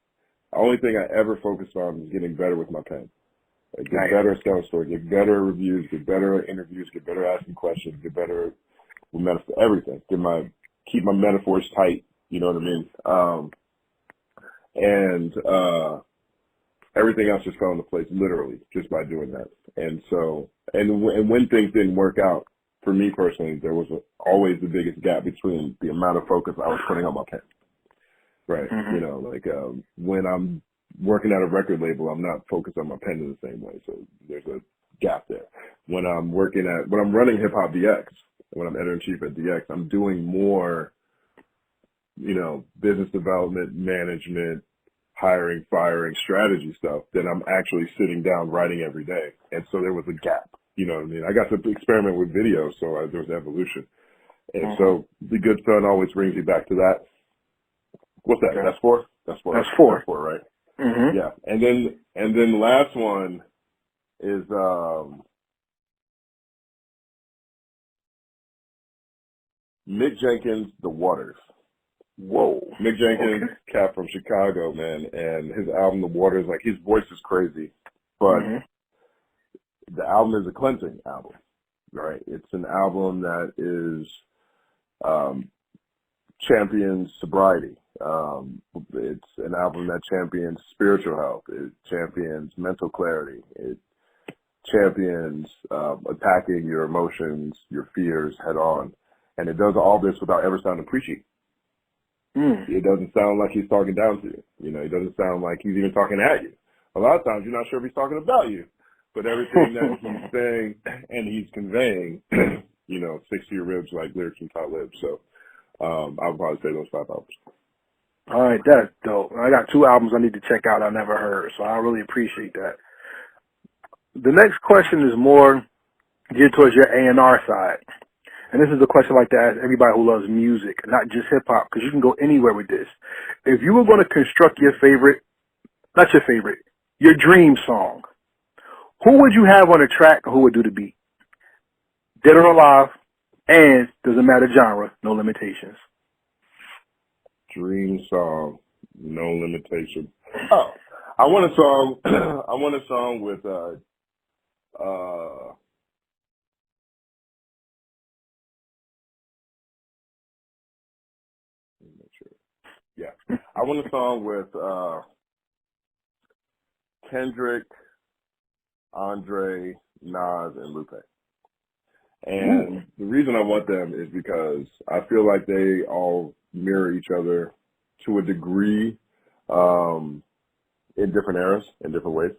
Speaker 3: The only thing I ever focused on was getting better with my pen. Get better at telling stories, get better at reviews, get better at interviews, get better at asking questions, get better with metaphor, everything. Keep my metaphors tight, you know what I mean? And everything else just fell into place literally just by doing that. And so, and when things didn't work out, for me personally, there was always the biggest gap between the amount of focus I was putting on my pen. Right. You know, like when I'm working at a record label, I'm not focused on my pen in the same way. So there's a gap there. When I'm running HipHopDX, when I'm editor-in-chief at DX, I'm doing more, you know, business development, management, hiring, firing, strategy stuff than I'm actually sitting down writing every day. And so there was a gap. You know what I mean? I got to experiment with video, so there was evolution. And so the good son always brings you back to that. What's that? That's four? That's four.
Speaker 2: That's four.
Speaker 3: That's four, right? Yeah. And then the last one is Mick Jenkins, The Waters.
Speaker 2: Whoa.
Speaker 3: Mick Jenkins, cat from Chicago, man, and his album The Waters, like his voice is crazy, but the album is a cleansing album, right? It's an album that is champions sobriety. It's an album that champions spiritual health. It champions mental clarity. It champions attacking your emotions, your fears head on. And it does all this without ever sounding preachy. It doesn't sound like he's talking down to you. You know, it doesn't sound like he's even talking at you. A lot of times you're not sure if he's talking about you. But everything that he's saying and he's conveying, you know, sticks to your ribs like lyrics from Top Lib. So I would probably say those 5 albums.
Speaker 2: All right, that's dope. I got 2 albums I need to check out I never heard, so I really appreciate that. The next question is more geared towards your A&R side. And this is a question I like to ask everybody who loves music, not just hip-hop, because you can go anywhere with this. If you were going to construct your your dream song, who would you have on the track and who would do the beat? Dead or alive, and doesn't matter genre, no limitations.
Speaker 3: Dream song, no limitation. Oh, I want a song. I want a song with yeah, I want a song with Kendrick, Andre, Nas, and Lupe. And the reason I want them is because I feel like they all mirror each other to a degree in different eras, in different ways.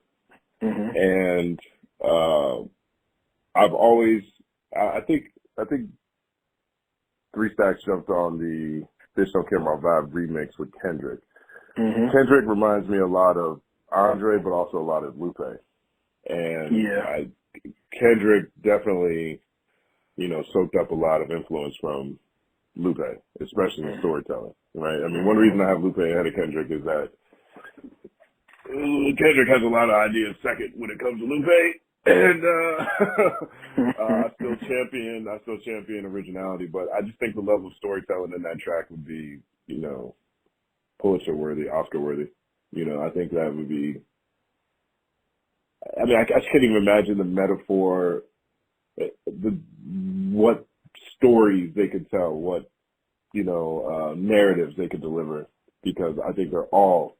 Speaker 3: And I've always, I think 3 Stacks jumped on the Bitch Don't Care My Vibe remix with Kendrick. Kendrick reminds me a lot of Andre, but also a lot of Lupe. And
Speaker 2: Yeah.
Speaker 3: Kendrick definitely, soaked up a lot of influence from Lupe, especially in storytelling, right? I mean, one reason I have Lupe ahead of Kendrick is that Kendrick has a lot of ideas second when it comes to Lupe. And I still champion originality, but I just think the level of storytelling in that track would be, Pulitzer worthy, Oscar worthy. I think that would be. I mean, I can't even imagine the metaphor, what stories they could tell, what narratives they could deliver, because I think they're all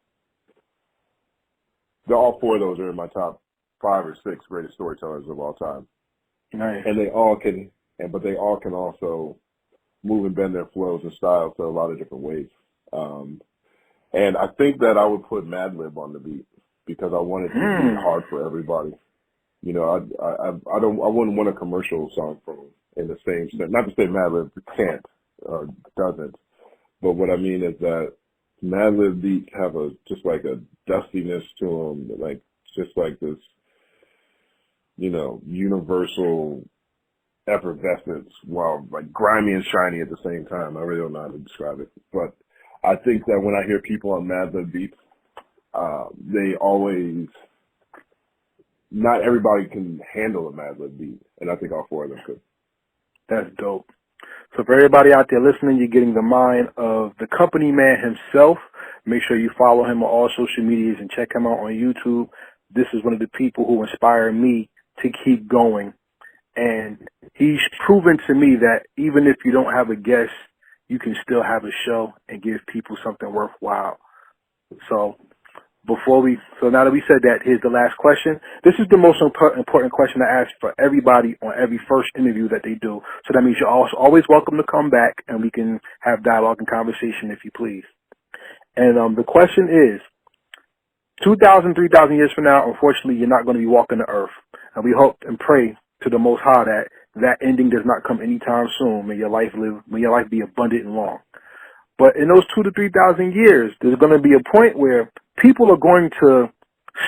Speaker 3: 4 of those are in my top 5 or 6 greatest storytellers of all time.
Speaker 2: Nice.
Speaker 3: And they all can also move and bend their flows and styles to a lot of different ways. And I think that I would put Madlib on the beat because I want it to be hard for everybody. I wouldn't want a commercial song from him in the same sense. Not to say Madlib can't or doesn't, but what I mean is that Madlib beats have just like a dustiness to them, like just like this, universal effervescence, while like grimy and shiny at the same time. I really don't know how to describe it, but I think that when I hear people on Madlib beats, not everybody can handle a Madlib beat, and I think all 4 of them could.
Speaker 2: That's dope. So for everybody out there listening, you're getting the mind of the company man himself. Make sure you follow him on all social medias and check him out on YouTube. This is one of the people who inspire me to keep going. And he's proven to me that even if you don't have a guest, you can still have a show and give people something worthwhile. So now that we said that, here's the last question. This is the most important question I ask for everybody on every first interview that they do. So that means you're also always welcome to come back and we can have dialogue and conversation if you please. And the question is, 2,000, 3,000 years from now, unfortunately, you're not going to be walking the earth. And we hope and pray to the Most High that ending does not come anytime soon. May your life be abundant and long. But in those 2,000 to 3,000 years, there's going to be a point where people are going to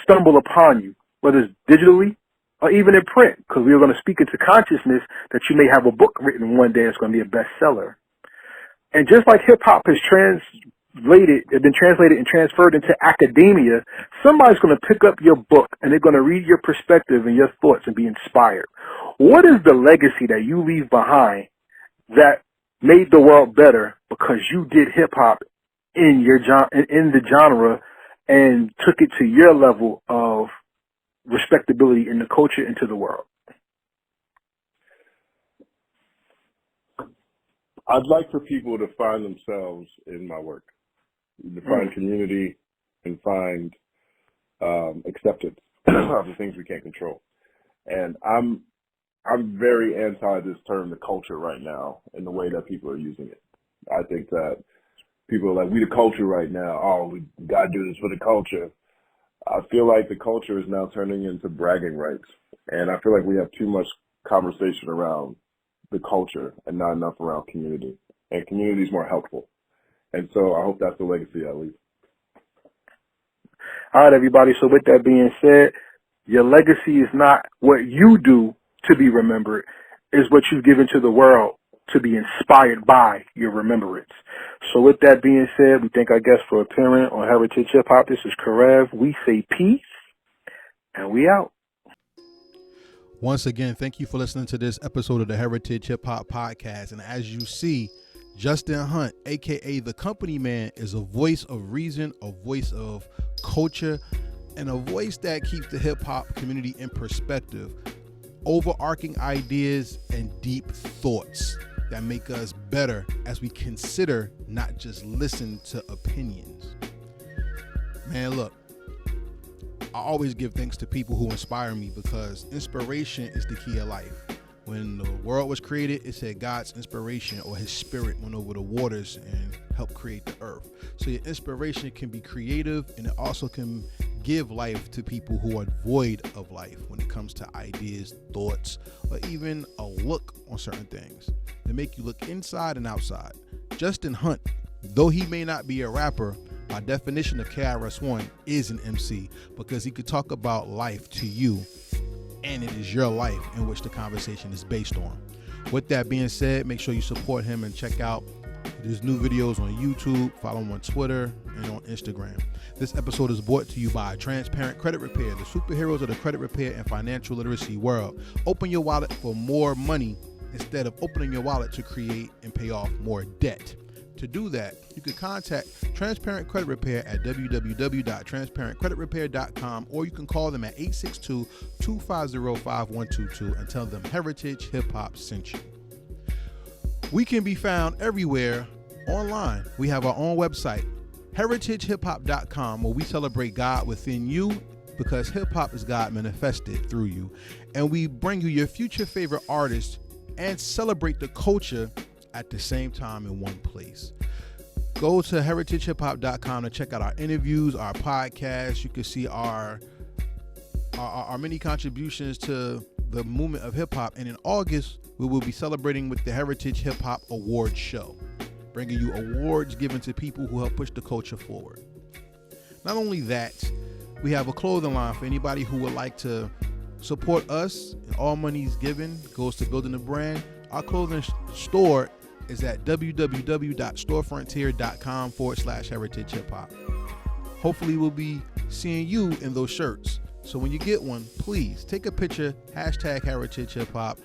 Speaker 2: stumble upon you, whether it's digitally or even in print, because we are going to speak into consciousness that you may have a book written one day that's going to be a bestseller. And just like hip-hop has been translated and transferred into academia, somebody's going to pick up your book and they're going to read your perspective and your thoughts and be inspired. What is the legacy that you leave behind that made the world better because you did hip-hop in the genre and took it to your level of respectability in the culture and to the world?
Speaker 3: I'd like for people to find themselves in my work, to find community and find acceptance of the things we can't control. And I'm very anti this term, the culture, right now, in the way that people are using it. I think that people are like, we the culture right now. Oh, we got to do this for the culture. I feel like the culture is now turning into bragging rights. And I feel like we have too much conversation around the culture and not enough around community. And community is more helpful. And so I hope that's the legacy I leave.
Speaker 2: All right, everybody. So with that being said, your legacy is not what you do to be remembered, is what you've given to the world to be inspired by your remembrance. So with that being said, we thank our guests for appearing on Heritage Hip Hop. This is Karev. We say peace, and we out.
Speaker 1: Once again, thank you for listening to this episode of the Heritage Hip Hop Podcast. And as you see, Justin Hunt, a.k.a. the Company Man, is a voice of reason, a voice of culture, and a voice that keeps the hip-hop community in perspective. Overarching ideas and deep thoughts that make us better as we consider, not just listen to opinions. Man, look, I always give thanks to people who inspire me because inspiration is the key of life. When the world was created, it said God's inspiration or his spirit went over the waters and helped create the earth. So your inspiration can be creative, and it also can give life to people who are void of life when it comes to ideas, thoughts, or even a look on certain things. They make you look inside and outside. Justin Hunt, though he may not be a rapper, by definition of KRS-One is an MC because he could talk about life to you and it is your life in which the conversation is based on. With that being said, make sure you support him and check out his new videos on YouTube, follow him on Twitter and on Instagram. This episode is brought to you by Transparent Credit Repair, the superheroes of the credit repair and financial literacy world. Open your wallet for more money instead of opening your wallet to create and pay off more debt. To do that, you can contact Transparent Credit Repair at www.transparentcreditrepair.com, or you can call them at 862-250-5122 and tell them Heritage Hip Hop sent you. We can be found everywhere online. We have our own website, heritagehiphop.com, where we celebrate God within you, because hip hop is God manifested through you. And we bring you your future favorite artists and celebrate the culture at the same time in one place. Go to heritagehiphop.com to check out our interviews, our podcasts. You can see our many contributions to the movement of hip hop. And in August, we will be celebrating with the Heritage Hip Hop Awards Show, bringing you awards given to people who help push the culture forward. Not only that, we have a clothing line for anybody who would like to support us, and all monies given goes to building the brand. Our clothing store is at www.storefrontier.com/heritage hip hop. Hopefully we'll be seeing you in those shirts. So when you get one, please take a picture, #heritage hip hop,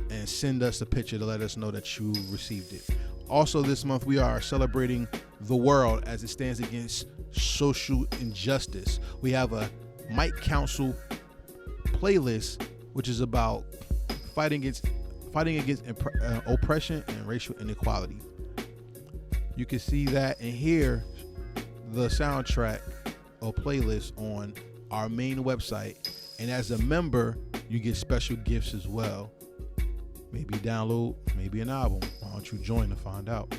Speaker 1: and send us a picture to let us know that you received it. Also this month, we are celebrating the world as it stands against social injustice. We have a Mike Council playlist, which is about fighting against oppression and racial inequality. You can see that and hear the soundtrack or playlist on our main website. And as a member, you get special gifts as well. Maybe download, maybe an album. Why don't you join to find out?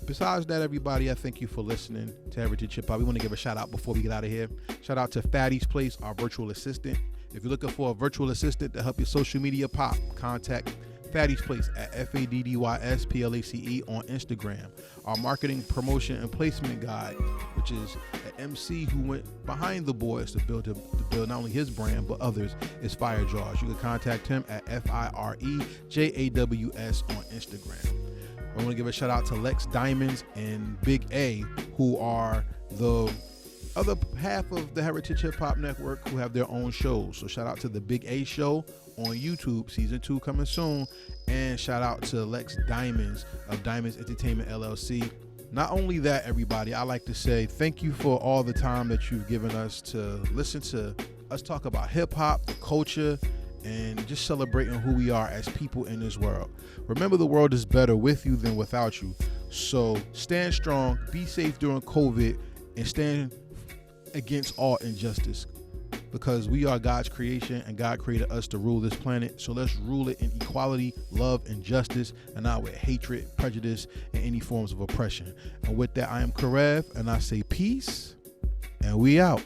Speaker 1: Besides that, everybody, I thank you for listening to Heritage Hip Hop. We want to give a shout out before we get out of here. Shout out to Fatty's Place, our virtual assistant. If you're looking for a virtual assistant to help your social media pop, contact Fatty's Place at FADDYSPLACE on Instagram. Our marketing, promotion, and placement guide, which is an MC who went behind the boards to build not only his brand but others, is Fire Jaws. You can contact him at FIREJAWS on Instagram. I want to give a shout out to Lex Diamonds and Big A, who are the other half of the Heritage Hip Hop Network, who have their own shows. So shout out to the Big A Show on YouTube, season 2 coming soon, and shout out to Lex Diamonds of Diamonds Entertainment LLC. Not only that, everybody, I like to say thank you for all the time that you've given us to listen to us talk about hip hop, the culture, and just celebrating who we are as people in this world. Remember, the world is better with you than without you. So stand strong, be safe during COVID, and stand against all injustice, because we are God's creation and God created us to rule this planet. So let's rule it in equality, love, and justice, and not with hatred, prejudice, and any forms of oppression. And with that, I am Karev, and I say peace, and we out.